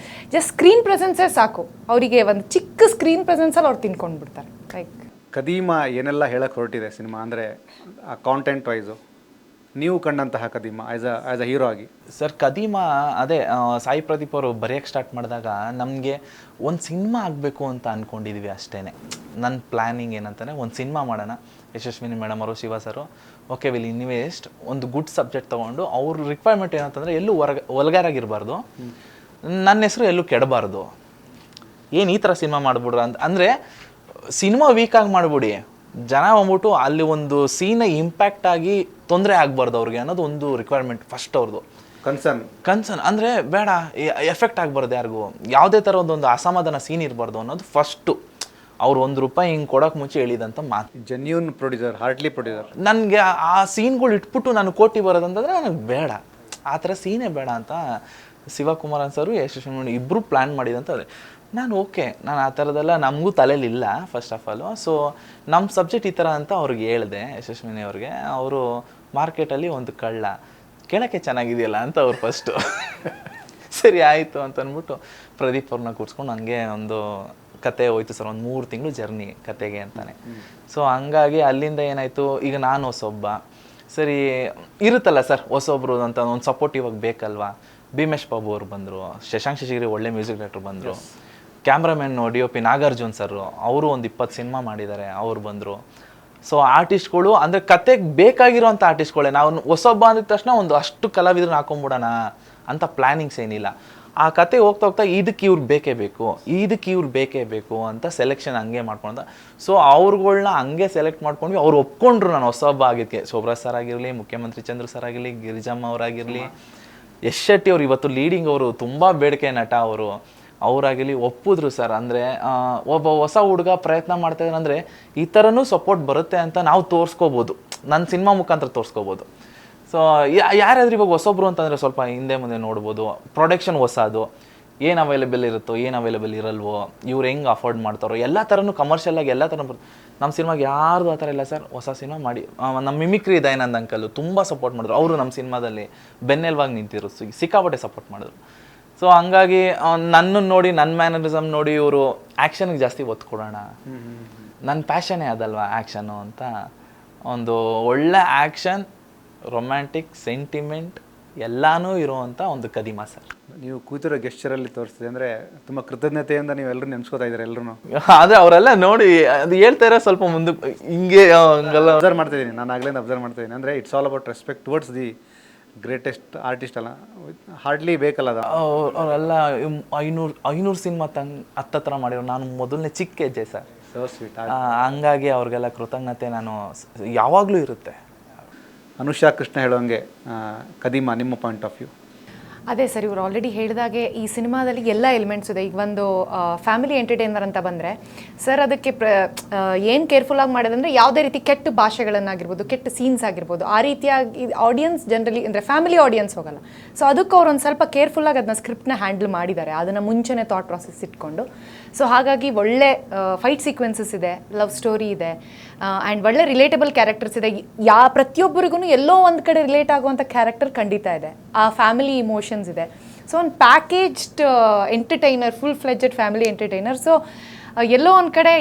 ಜಸ್ಟ್ ಸ್ಕ್ರೀನ್ ಪ್ರೆಸೆನ್ಸೇ ಸಾಕು ಅವರಿಗೆ. ಒಂದು ಚಿಕ್ಕ ಸ್ಕ್ರೀನ್ ಪ್ರೆಸೆನ್ಸಲ್ಲಿ ಅವ್ರು ತಿನ್ಕೊಂಡ್ಬಿಡ್ತಾರೆ. ಲೈಕ್ ಕದೀಮ ಏನೆಲ್ಲ ಹೇಳಕ್ಕೆ ಹೊರಟಿದೆ ಸಿನಿಮಾ, ಅಂದರೆ ಆ ಕಾಂಟೆಂಟ್ ವೈಸು ನೀವು ಕಂಡಂತಹ ಕದೀಮ ಆ್ಯಸ್ ಅ ಹೀರೋ ಆಗಿ? ಸರ್ ಕದೀಮ ಅದೇ ಸಾಯಿ ಪ್ರದೀಪ್ ಅವರು ಬರೆಯೋಕ್ಕೆ ಸ್ಟಾರ್ಟ್ ಮಾಡಿದಾಗ ನಮಗೆ ಒಂದು ಸಿನಿಮಾ ಆಗಬೇಕು ಅಂತ ಅಂದ್ಕೊಂಡಿದ್ವಿ ಅಷ್ಟೇ. ನನ್ನ ಪ್ಲ್ಯಾನಿಂಗ್ ಏನಂತಂದರೆ ಒಂದು ಸಿನಿಮಾ ಮಾಡೋಣ, ಯಶಸ್ವಿನಿ ಮೇಡಮ್ ಅವರು, ಶಿವ ಸರು, ಓಕೆ ವಿಲ್ ಇನ್ವೆಸ್ಟ್, ಒಂದು ಗುಡ್ ಸಬ್ಜೆಕ್ಟ್ ತೊಗೊಂಡು ಅವ್ರ ರಿಕ್ವೈರ್ಮೆಂಟ್ ಏನಂತಂದರೆ ಎಲ್ಲೂ ಒಲ್ಗಾರಾಗಿರಬಾರ್ದು, ನನ್ನ ಹೆಸರು ಎಲ್ಲೂ ಕೆಡಬಾರ್ದು, ಏನು ಈ ಥರ ಸಿನಿಮಾ ಮಾಡಿಬಿಡ್ರ ಅಂದರೆ ಸಿನಿಮಾ ವೀಕಾಗಿ ಮಾಡಿಬಿಡಿ, ಜನ ಬಂದ್ಬಿಟ್ಟು ಅಲ್ಲಿ ಒಂದು ಸೀನ ಇಂಪ್ಯಾಕ್ಟ್ ಆಗಿ ತೊಂದರೆ ಆಗಬಾರ್ದು ಅವ್ರಿಗೆ ಅನ್ನೋದು ಒಂದು ರಿಕ್ವೈರ್ಮೆಂಟ್ ಫಸ್ಟ್ ಅವ್ರದ್ದು. ಕನ್ಸರ್ನ್ ಅಂದರೆ ಬೇಡ ಎಫೆಕ್ಟ್ ಆಗಬಾರ್ದು ಯಾರಿಗೂ, ಯಾವುದೇ ಥರ ಒಂದು ಅಸಮಾಧಾನ ಸೀನ್ ಇರಬಾರ್ದು ಅನ್ನೋದು ಫಸ್ಟು. ಅವ್ರು ₹1 ಹಿಂಗೆ ಕೊಡೋಕೆ ಮುಂಚೆ ಹೇಳಿದಂಥ ಮಾತು. Genuine producer, heartly producer. ನನಗೆ ಆ ಸೀನ್ಗಳು ಇಟ್ಬಿಟ್ಟು ನಾನು ಕೋಟಿ ಬರೋದಂತಂದರೆ ನನಗೆ ಬೇಡ, ಆ ಥರ ಸೀನೇ ಬೇಡ ಅಂತ ಶಿವಕುಮಾರನ್ ಸರು, ಯಶಸ್ವಿನಿ ಇಬ್ಬರು ಪ್ಲ್ಯಾನ್ ಮಾಡಿದಂಥದ್ದು. ನಾನು ಓಕೆ, ನಾನು ಆ ಥರದ್ದೆಲ್ಲ ನಮಗೂ ತಲೆಯಲ್ಲಿಲ್ಲ ಫಸ್ಟ್ ಆಫ್ ಆಲು. ಸೊ ನಮ್ಮ ಸಬ್ಜೆಕ್ಟ್ ಈ ಥರ ಅಂತ ಅವ್ರಿಗೆ ಹೇಳಿದೆ ಯಶಸ್ವಿನಿ ಅವ್ರಿಗೆ. ಅವರು ಮಾರ್ಕೆಟಲ್ಲಿ ಒಂದು ಕಳ್ಳ ಕೇಳೋಕ್ಕೆ ಚೆನ್ನಾಗಿದೆಯಲ್ಲ ಅಂತ ಅವ್ರು ಫಸ್ಟು ಸರಿ ಆಯಿತು ಅಂತ ಅಂದ್ಬಿಟ್ಟು ಪ್ರದೀಪ್ ಅವ್ರನ್ನ ಕೂರಿಸ್ಕೊಂಡು ಹಂಗೆ ಒಂದು ಕತೆ ಹೋಯ್ತು ಸರ್. ಒಂದು 3 ತಿಂಗಳು ಜರ್ನಿ ಕತೆಗೆ ಅಂತಾನೆ. ಸೊ ಹಂಗಾಗಿ ಅಲ್ಲಿಂದ ಏನಾಯಿತು, ಈಗ ನಾನು ಹೊಸೊಬ್ಬ, ಸರಿ ಇರುತ್ತಲ್ಲ ಸರ್ ಹೊಸೊಬ್ರು ಅಂತ ಒಂದು ಸಪೋರ್ಟಿವ್ ಆಗಿ ಬೇಕಲ್ವಾ. ಭೀಮೇಶ್ ಬಾಬು ಅವ್ರು ಬಂದರು, ಶಶಾಂಕ್ ಶಶಿಗಿರಿ ಒಳ್ಳೆ ಮ್ಯೂಸಿಕ್ ಡೈರೆಕ್ಟರ್ ಬಂದರು, ಕ್ಯಾಮ್ರಾಮನ್ DOP ನಾಗಾರ್ಜುನ್ ಸರ್ ಅವರು ಒಂದು 20 ಸಿನಿಮಾ ಮಾಡಿದ್ದಾರೆ, ಅವ್ರು ಬಂದರು. ಸೊ ಆರ್ಟಿಸ್ಟ್ಗಳು ಅಂದರೆ ಕತೆಗೆ ಬೇಕಾಗಿರೋಂಥ ಆರ್ಟಿಸ್ಟ್ಗಳೇ. ನಾವು ಹೊಸೊಬ್ಬ ಅಂದಿದ ತಕ್ಷಣ ಒಂದು ಅಷ್ಟು ಕಲಾವಿದ್ರನ್ನ ಹಾಕೊಂಡ್ಬಿಡೋಣ ಅಂತ ಪ್ಲ್ಯಾನಿಂಗ್ಸ್ ಏನಿಲ್ಲ. ಆ ಕತೆ ಹೋಗ್ತಾ ಹೋಗ್ತಾ ಇದಕ್ಕೆ ಇವ್ರು ಬೇಕೇ ಬೇಕು ಅಂತ ಸೆಲೆಕ್ಷನ್ ಹಂಗೆ ಮಾಡ್ಕೊಂಡ. ಸೊ ಅವ್ರುಗಳ್ನ ಹಂಗೆ ಸೆಲೆಕ್ಟ್ ಮಾಡ್ಕೊಂಡ್ವಿ. ಅವ್ರು ಒಪ್ಕೊಂಡ್ರು ನಾನು ಹೊಸೊಬ್ಬ ಆಗಿದ್ದಕ್ಕೆ. ಶೋಭರಾಜ್ ಸರ್ ಆಗಿರಲಿ, ಮುಖ್ಯಮಂತ್ರಿ ಚಂದ್ರ ಸರ್ ಆಗಿರಲಿ, ಗಿರಿಜಮ್ಮ ಅವರಾಗಿರಲಿ, ಯಶ್ ಶೆಟ್ಟಿ ಅವರು ಇವತ್ತು ಲೀಡಿಂಗ್ ಅವರು, ತುಂಬ ಬೇಡಿಕೆ ನಟ ಅವರು, ಅವರಾಗಿರಲಿ ಒಪ್ಪಿದ್ರು ಸರ್. ಅಂದರೆ ಒಬ್ಬ ಹೊಸ ಹುಡುಗ ಪ್ರಯತ್ನ ಮಾಡ್ತಾ ಇದ್ದಾರೆ ಅಂದರೆ ಈ ಥರನೂ ಸಪೋರ್ಟ್ ಬರುತ್ತೆ ಅಂತ ನಾವು ತೋರಿಸ್ಕೋಬೋದು, ನನ್ನ ಸಿನಿಮಾ ಮುಖಾಂತರ ತೋರಿಸ್ಕೋಬೋದು. ಸೊ ಯಾರಾದ್ರೂ ಇವಾಗ ಹೊಸೊಬ್ರು ಅಂತಂದರೆ ಸ್ವಲ್ಪ ಹಿಂದೆ ಮುಂದೆ ನೋಡ್ಬೋದು, ಪ್ರೊಡಕ್ಷನ್ ಹೊಸದು, ಏನು ಅವೈಲೇಬಲ್ ಇರುತ್ತೋ ಏನು ಅವೈಲೇಬಲ್ ಇರಲ್ವೋ, ಇವ್ರು ಹೆಂಗೆ ಅಫೋರ್ಡ್ ಮಾಡ್ತಾರೋ, ಎಲ್ಲ ಥರನೂ ಕಮರ್ಷಿಯಲಾಗಿ ಎಲ್ಲ ಥರ ನಮ್ಮ ಸಿನಿಮಾಗೆ ಯಾರ್ದು ಆ ಥರ ಇಲ್ಲ ಸರ್. ಹೊಸ ಸಿನಿಮಾ ಮಾಡಿ ನಮ್ಮ ಮಿಮಿಕ್ರಿ ದಯಾನಂದ್ ಅಂಕಲ್ ತುಂಬ ಸಪೋರ್ಟ್ ಮಾಡಿದ್ರು. ಅವರು ನಮ್ಮ ಸಿನಿಮಾದಲ್ಲಿ ಬೆನ್ನೆಲುವಾಗಿ ನಿಂತಿರು, ಸಿಕ್ಕಾಪಟ್ಟೆ ಸಪೋರ್ಟ್ ಮಾಡಿದ್ರು. ಸೊ ಹಂಗಾಗಿ ನನ್ನನ್ನು ನೋಡಿ, ನನ್ನ ಮ್ಯಾನರಿಸಮ್ ನೋಡಿ ಇವರು ಆ್ಯಕ್ಷನ್ಗೆ ಜಾಸ್ತಿ ಒತ್ತು ಕೊಡೋಣ, ನನ್ನ ಪ್ಯಾಷನ್ನೇ ಅದಲ್ವಾ ಆ್ಯಕ್ಷನು ಅಂತ ಒಂದು ಒಳ್ಳೆ ಆ್ಯಕ್ಷನ್, ರೊಮ್ಯಾಂಟಿಕ್, ಸೆಂಟಿಮೆಂಟ್ ಎಲ್ಲನೂ ಇರುವಂಥ ಒಂದು ಕದಿಮ ಸರ್. ನೀವು ಕೂತಿರೋ ಗೆಸ್ಚರಲ್ಲಿ ತೋರಿಸ್ತಿದೆ ಅಂದರೆ ತುಂಬ ಕೃತಜ್ಞತೆಯಿಂದ ನೀವು ಎಲ್ಲರೂ ನೆನೆಸ್ಕೋತಾ ಇದ್ದಾರೆ ಎಲ್ಲರೂ. ಆದರೆ ಅವರೆಲ್ಲ ನೋಡಿ ಅದು ಹೇಳ್ತಾರೆ ಸ್ವಲ್ಪ ಮುಂದಕ್ಕೆ ಹಿಂಗೆ ಹಂಗೆಲ್ಲ ಅಬ್ಸರ್ವ್ ಮಾಡ್ತಾಯಿದ್ದೀನಿ, ನಾನು ಆಗ್ಲಿಂದ ಅಬ್ಸರ್ವ್ ಮಾಡ್ತಾಯಿದ್ದೀನಿ. ಅಂದರೆ it's all about respect towards the greatest artist ಅಲ್ಲ, ಹಾರ್ಡ್ಲಿ ಬೇಕಲ್ಲ ಅದು. ಅವರೆಲ್ಲ 500 ಸಿನಿಮಾ ಹತ್ತತ್ರ ಮಾಡಿರೋ ನಾನು ಮೊದಲನೇ ಚಿಕ್ಕ ಹೆಜ್ಜೆ ಸರ್. So sweet. ಹಂಗಾಗಿ ಅವ್ರಿಗೆಲ್ಲ ಕೃತಜ್ಞತೆ ನಾನು ಯಾವಾಗಲೂ ಇರುತ್ತೆ. ಅನುಷಾ ಕೃಷ್ಣ ಹೇಳೋಂಗೆ ಕದಿಮ ನಿಮ್ಮ ಪಾಯಿಂಟ್ ಆಫ್ ವ್ಯೂ? ಅದೇ ಸರ್, ಇವರು ಆಲ್ರೆಡಿ ಹೇಳಿದಾಗೆ ಈ ಸಿನಿಮಾದಲ್ಲಿ ಎಲ್ಲ ಎಲಿಮೆಂಟ್ಸ್ ಇದೆ. ಈಗ ಒಂದು ಫ್ಯಾಮಿಲಿ ಎಂಟರ್ಟೈನರ್ ಅಂತ ಬಂದರೆ ಸರ್ ಅದಕ್ಕೆ ಏನು ಕೇರ್ಫುಲ್ಲಾಗಿ ಮಾಡೋದಂದರೆ ಯಾವುದೇ ರೀತಿ ಕೆಟ್ಟ ಭಾಷೆಗಳನ್ನಾಗಿರ್ಬೋದು, ಕೆಟ್ಟ ಸೀನ್ಸ್ ಆಗಿರ್ಬೋದು, ಆ ರೀತಿಯಾಗಿ ಆಡಿಯನ್ಸ್ ಜನರಲಿ ಅಂದರೆ ಫ್ಯಾಮಿಲಿ ಆಡಿಯನ್ಸ್ ಹೋಗಲ್ಲ. ಸೊ ಅದಕ್ಕೆ ಅವ್ರು ಒಂದು ಸ್ವಲ್ಪ ಕೇರ್ಫುಲ್ಲಾಗಿ ಅದನ್ನ ಸ್ಕ್ರಿಪ್ಟ್ನ ಹ್ಯಾಂಡಲ್ ಮಾಡಿದ್ದಾರೆ, ಅದನ್ನು ಮುಂಚೆನೇ ಥಾಟ್ ಪ್ರಾಸೆಸ್ ಇಟ್ಕೊಂಡು. ಸೊ ಹಾಗಾಗಿ ಒಳ್ಳೆ ಫೈಟ್ ಸೀಕ್ವೆನ್ಸಸ್ ಇದೆ, ಲವ್ ಸ್ಟೋರಿ ಇದೆ, ಆ್ಯಂಡ್ ಒಳ್ಳೆ ರಿಲೇಟಬಲ್ ಕ್ಯಾರೆಕ್ಟರ್ಸ್ ಇದೆ. ಪ್ರತಿಯೊಬ್ಬರಿಗೂ ಎಲ್ಲೋ ಒಂದು ಕಡೆ ರಿಲೇಟ್ ಆಗುವಂಥ ಕ್ಯಾರೆಕ್ಟರ್ ಖಂಡಿತ ಇದೆ, ಆ ಫ್ಯಾಮಿಲಿ ಇಮೋಷನ್ಸ್ ಇದೆ. ಸೊ ಒಂದು packaged entertainer, full fledged family entertainer. So ಎಲ್ಲೋ ಒಂದು ಕಡೆ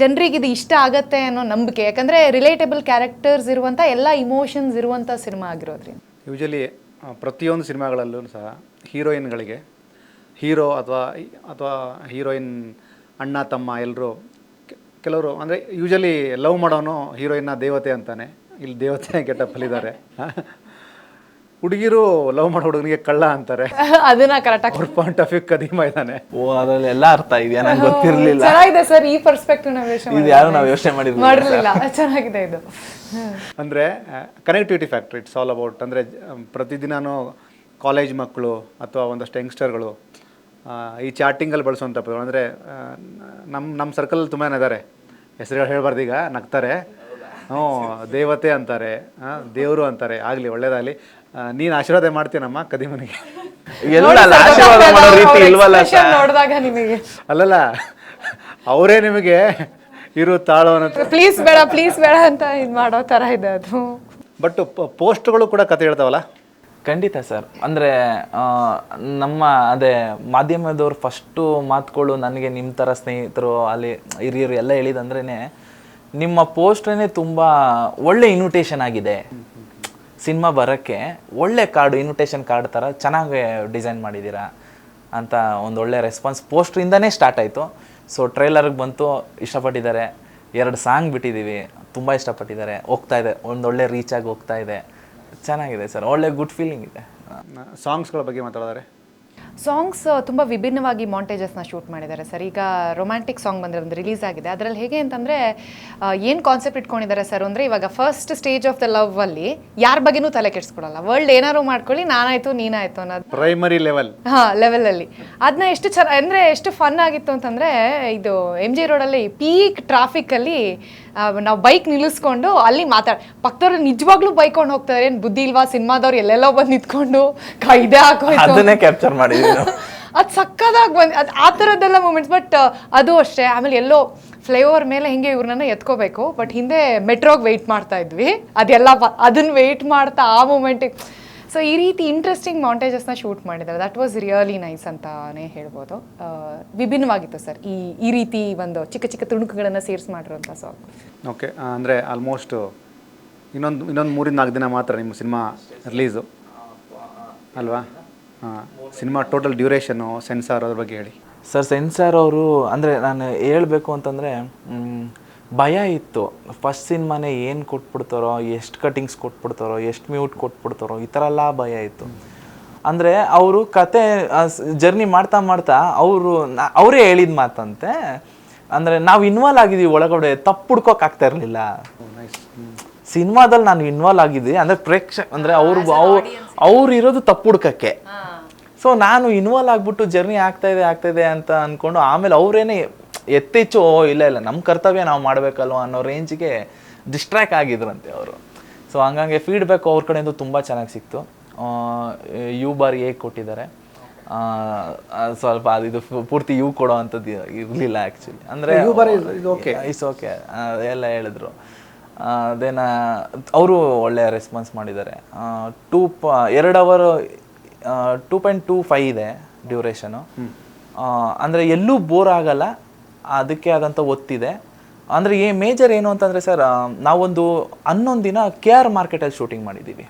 ಜನರಿಗೆ ಇದು ಇಷ್ಟ ಆಗತ್ತೆ ಅನ್ನೋ ನಂಬಿಕೆ, ಯಾಕಂದರೆ ರಿಲೇಟಬಲ್ ಕ್ಯಾರೆಕ್ಟರ್ಸ್ ಇರುವಂಥ ಎಲ್ಲ ಇಮೋಷನ್ಸ್ ಇರುವಂಥ ಸಿನಿಮಾ ಆಗಿರೋದ್ರಿಂದ. ಯೂಶಲಿ ಪ್ರತಿಯೊಂದು ಸಿನಿಮಾಗಳಲ್ಲೂ ಸಹ ಹೀರೋಯಿನ್ಗಳಿಗೆ ಹೀರೋ ಅಥವಾ ಹೀರೋಯಿನ್ ಅಣ್ಣ ತಮ್ಮ ಎಲ್ಲರೂ ಕೆಲವರು ಅಂದರೆ ಯೂಶಲಿ ಲವ್ ಮಾಡೋನು ಹೀರೋಯಿನ್ನ ದೇವತೆ ಅಂತಾನೆ, ಇಲ್ಲಿ ದೇವತೆ ಗೆಟಪ್ಪಲ್ಲಿದ್ದಾರೆ. ಹುಡುಗಿರು ಲವ್ ಮಾಡೋ ಹುಡುಗನಿಗೆ ಕಳ್ಳ ಅಂತಾರೆ. ಅದನ್ನ ಕರೆಕ್ಟಾಗಿ ಅವ್ರ ಪಾಯಿಂಟ್ ಆಫ್ ವ್ಯೂ ಕದಿಮ ಇದ್ದಾನೆ. ಓ ಅದರಲ್ಲಿ ಎಲ್ಲ ಅರ್ಥ ಇದೆಯಾ ನಂಗೆ ಗೊತ್ತಿರಲಿಲ್ಲ. ಚೆನ್ನಾಗಿದೆ ಸರ್, ಈ ಪರ್ಸ್ಪೆಕ್ಟಿವ್ ನಾವು ಇದು ಯಾರು ನಾವು ಯೋಚನೆ ಮಾಡಿರಲಿಲ್ಲ. ಚೆನ್ನಾಗಿದೆ ಇದು. ಅಂದರೆ connectivity factory it's all about. ಅಂದರೆ ಪ್ರತಿದಿನವೂ ಕಾಲೇಜ್ ಮಕ್ಕಳು ಅಥವಾ ಒಂದಷ್ಟು ಯಂಗ್ಸ್ಟರ್ಗಳು ಈ ಚಾಟಿಂಗಲ್ಲಿ ಬಳಸುವಂಥ ಪದಗಳು. ಅಂದರೆ ನಮ್ಮ ಸರ್ಕಲಲ್ಲಿ ತುಂಬಾ ಇದ್ದಾರೆ, ಹೆಸರುಗಳು ಹೇಳ್ಬಾರ್ದು ಈಗ, ನಗ್ತಾರೆ. ಹ್ಞೂ ದೇವತೆ ಅಂತಾರೆ, ದೇವರು ಅಂತಾರೆ. ಆಗಲಿ ಒಳ್ಳೇದಾಗಲಿ. ನೀನು ಆಶೀರ್ವಾದ ಮಾಡ್ತೀನಮ್ಮ ಕದಿಮನಿಗೆ. ನೋಡಿದಾಗ ನಿಮಗೆ ಅಲ್ಲಲ್ಲ, ಅವರೇ ನಿಮಗೆ ಇರು ತಾಳೋ ಅನ್ನೋ ಪ್ಲೀಸ್ ಬೇಡ ಅಂತ ಇದು ಮಾಡೋ ಥರ ಇದೆ ಅದು. ಬಟ್ ಪೋಸ್ಟ್ಗಳು ಕೂಡ ಕತೆ ಹೇಳ್ತಾವಲ್ಲ. ಖಂಡಿತ ಸರ್. ಅಂದರೆ ನಮ್ಮ ಅದೇ ಮಾಧ್ಯಮದವ್ರು ಫಸ್ಟು ಮಾತುಗಳು ನನಗೆ ನಿಮ್ಮ ಥರ ಸ್ನೇಹಿತರು ಅಲ್ಲಿ ಹಿರಿಯರು ಎಲ್ಲ ಹೇಳಿದಂದ್ರೇ ನಿಮ್ಮ ಪೋಸ್ಟ್ರೇ ತುಂಬ ಒಳ್ಳೆ ಇನ್ವಿಟೇಷನ್ ಆಗಿದೆ ಸಿನಿಮಾ ಬರೋಕ್ಕೆ. ಒಳ್ಳೆ ಕಾರ್ಡು, ಇನ್ವಿಟೇಷನ್ ಕಾರ್ಡ್ ಥರ ಚೆನ್ನಾಗಿ ಡಿಸೈನ್ ಮಾಡಿದ್ದೀರಾ ಅಂತ ಒಂದು ಒಳ್ಳೆ ರೆಸ್ಪಾನ್ಸ್ ಪೋಸ್ಟ್ರಿಂದನೇ ಸ್ಟಾರ್ಟ್ ಆಯಿತು. ಸೊ ಟ್ರೈಲರ್ಗೆ ಬಂತು, ಇಷ್ಟಪಟ್ಟಿದ್ದಾರೆ. 2 ಸಾಂಗ್ ಬಿಟ್ಟಿದ್ದೀವಿ, ತುಂಬ ಇಷ್ಟಪಟ್ಟಿದ್ದಾರೆ. ಹೋಗ್ತಾ ಇದೆ, ಒಂದೊಳ್ಳೆ ರೀಚಾಗಿ ಹೋಗ್ತಾ ಇದೆ. ಚೆನ್ನಾಗಿದೆ ಸರ್, ಒಳ್ಳೆ ಗುಡ್ ಫೀಲಿಂಗ್ ಇದೆ. ಸಾಂಗ್ಸ್ಗಳ ಬಗ್ಗೆ ಮಾತಾಡಿದರೆ ಸಾಂಗ್ಸ್ ತುಂಬ ವಿಭಿನ್ನವಾಗಿ ಮಾಂಟೇಜಸ್ನ ಶೂಟ್ ಮಾಡಿದ್ದಾರೆ ಸರ್. ಈಗ ರೊಮ್ಯಾಂಟಿಕ್ ಸಾಂಗ್ ಬಂದರೆ ಒಂದು ರಿಲೀಸ್ ಆಗಿದೆ. ಅದರಲ್ಲಿ ಹೇಗೆ ಅಂತಂದರೆ ಏನು ಕಾನ್ಸೆಪ್ಟ್ ಇಟ್ಕೊಂಡಿದ್ದಾರೆ ಸರ್ ಅಂದರೆ, ಇವಾಗ first stage of the love ಅಲ್ಲಿ ಯಾರ ಬಗ್ಗೆನೂ ತಲೆ ಕೆಡಿಸ್ಕೊಡಲ್ಲ. ವರ್ಲ್ಡ್ ಏನಾರು ಮಾಡ್ಕೊಳ್ಳಿ, ನಾನಾಯ್ತು ನೀನಾಯ್ತು ಅನ್ನೋದು ಪ್ರೈಮರಿ ಲೆವೆಲ್ ಲೆವೆಲಲ್ಲಿ ಅದನ್ನ ಎಷ್ಟು ಅಂದರೆ ಎಷ್ಟು ಫನ್ ಆಗಿತ್ತು ಅಂತಂದರೆ, ಇದು MG ರೋಡಲ್ಲಿ ಪೀಕ್ ಟ್ರಾಫಿಕ್ಕಲ್ಲಿ ನಾವು ಬೈಕ್ ನಿಲ್ಲಿಸ್ಕೊಂಡು ಅಲ್ಲಿ ಪಕ್ಕದವ್ರು ನಿಜವಾಗ್ಲೂ ಬೈಕೊಂಡು ಹೋಗ್ತಾರೆ. ಏನು ಬುದ್ಧಿ ಇಲ್ವಾ ಸಿನಿಮಾದವ್ರು ಎಲ್ಲೆಲ್ಲೋ ಬಂದು ನಿಂತ್ಕೊಂಡು ಇದೇ ಹಾಕೋಯ್ತು, ಅದನ್ನೇ ಕ್ಯಾಪ್ಚರ್ ಮಾಡಿದ್ದೀವಿ. ಅದು ಸಕ್ಕದಾಗಿ ಬಂದು ಅದು ಆ ಥರದ್ದೆಲ್ಲ ಮೂಮೆಂಟ್ಸ್. ಬಟ್ ಅದು ಅಷ್ಟೇ. ಆಮೇಲೆ ಎಲ್ಲೋ ಫ್ಲೈಓವರ್ ಮೇಲೆ ಹಿಂಗೆ ಇವ್ರನ್ನ ಎತ್ಕೋಬೇಕು, ಬಟ್ ಹಿಂದೆ ಮೆಟ್ರೋಗೆ ವೆಯ್ಟ್ ಮಾಡ್ತಾ ಇದ್ವಿ. ಅದೆಲ್ಲ ಅದನ್ನ ವೆಯ್ಟ್ ಮಾಡ್ತಾ ಆ ಮೂಮೆಂಟಿಗೆ. ಸೊ ಈ ರೀತಿ ಇಂಟ್ರೆಸ್ಟಿಂಗ್ ಮಾಂಟೇಜಸ್ನ ಶೂಟ್ ಮಾಡಿದ್ದಾರೆ. ದಟ್ ವಾಸ್ ರಿಯಲಿ ನೈಸ್ ಅಂತಾನೆ ಹೇಳ್ಬೋದು. ವಿಭಿನ್ನವಾಗಿತ್ತು ಸರ್ ಈ ರೀತಿ ಒಂದು ಚಿಕ್ಕ ಚಿಕ್ಕ ತುಣುಕುಗಳನ್ನು ಸೇರಿಸಿ ಮಾಡಿರೋಂಥ ಸಾಂಗ್. ಓಕೆ, ಅಂದರೆ ಆಲ್ಮೋಸ್ಟ್ ಇನ್ನೊಂದು 3-4 ದಿನ ಮಾತ್ರ ನಿಮ್ಮ ಸಿನಿಮಾ ರಿಲೀಸು ಅಲ್ವಾ? ಸಿನಿಮಾ ಟೋಟಲ್ ಡ್ಯೂರೇಷನ್ನು, ಸೆನ್ಸಾರ್ ಅದ್ರ ಬಗ್ಗೆ ಹೇಳಿ ಸರ್. ಸೆನ್ಸಾರ್ ಅವರು ಅಂದರೆ ನಾನು ಹೇಳಬೇಕು ಅಂತಂದರೆ ಭಯ ಇತ್ತು. ಫಸ್ಟ್ ಸಿನಿಮಾನೇ ಏನು ಕೊಟ್ಬಿಡ್ತಾರೋ, ಎಷ್ಟು ಕಟಿಂಗ್ಸ್ ಕೊಟ್ಬಿಡ್ತಾರೋ, ಎಷ್ಟು ಮ್ಯೂಟ್ ಕೊಟ್ಬಿಡ್ತಾರೋ, ಈ ಥರ ಎಲ್ಲ ಭಯ ಇತ್ತು. ಅಂದರೆ ಅವರು ಕತೆ ಜರ್ನಿ ಮಾಡ್ತಾ ಅವರೇ ಹೇಳಿದ ಮಾತಂತೆ, ಅಂದರೆ ನಾವು ಇನ್ವಾಲ್ವ್ ಆಗಿದ್ದೀವಿ ಒಳಗಡೆ, ತಪ್ಪು ಹುಡ್ಕೋಕ್ಕಾಗ್ತಾ ಇರಲಿಲ್ಲ. ಸಿನಿಮಾದಲ್ಲಿ ನಾನು ಇನ್ವಾಲ್ವ್ ಆಗಿದ್ದೆ ಅಂದರೆ ಅಂದರೆ ಅವ್ರು ಇರೋದು ತಪ್ಪು ಹುಡ್ಕಕ್ಕೆ. ಸೊ ನಾನು ಇನ್ವಾಲ್ವ್ ಆಗಿಬಿಟ್ಟು ಜರ್ನಿ ಆಗ್ತಾಯಿದೆ ಅಂತ ಅಂದ್ಕೊಂಡು ಆಮೇಲೆ ಅವರೇನೆ ಎತ್ತೆಚ್ಚು ಇಲ್ಲ ನಮ್ಮ ಕರ್ತವ್ಯ ನಾವು ಮಾಡಬೇಕಲ್ವ ಅನ್ನೋ ರೇಂಜಿಗೆ ಡಿಸ್ಟ್ರ್ಯಾಕ್ಟ್ ಆಗಿದ್ರಂತೆ ಅವರು. ಸೊ ಹಂಗಾಗಿ ಫೀಡ್ಬ್ಯಾಕ್ ಅವ್ರ ಕಡೆಯಿಂದ ತುಂಬ ಚೆನ್ನಾಗಿ ಸಿಕ್ತು. U/A ಕೊಟ್ಟಿದ್ದಾರೆ. ಸ್ವಲ್ಪ ಇದು ಪೂರ್ತಿ ಇವು ಕೊಡೋ ಅಂಥದ್ದು ಇರಲಿಲ್ಲ ಆ್ಯಕ್ಚುಲಿ. ಅಂದರೆ ಇಟ್ಸ್ ಓಕೆ ಎಲ್ಲ ಹೇಳಿದ್ರು. ದೆನ್ ಅವರು ಒಳ್ಳೆಯ ರೆಸ್ಪಾನ್ಸ್ ಮಾಡಿದ್ದಾರೆ. 2 ಅವರ್ 2.25 ಇದೆ ಡ್ಯೂರೇಷನು. ಅಂದರೆ ಎಲ್ಲೂ ಬೋರ್ ಆಗಲ್ಲ, ಅದಕ್ಕೆ ಆದಂಥ ಒತ್ತಿದೆ. ಅಂದರೆ ಮೇಜರ್ ಏನು ಅಂತಂದರೆ ಸರ್, ನಾವೊಂದು 11 ದಿನ KR ಮಾರ್ಕೆಟಲ್ಲಿ ಶೂಟಿಂಗ್ ಮಾಡಿದ್ದೀವಿ.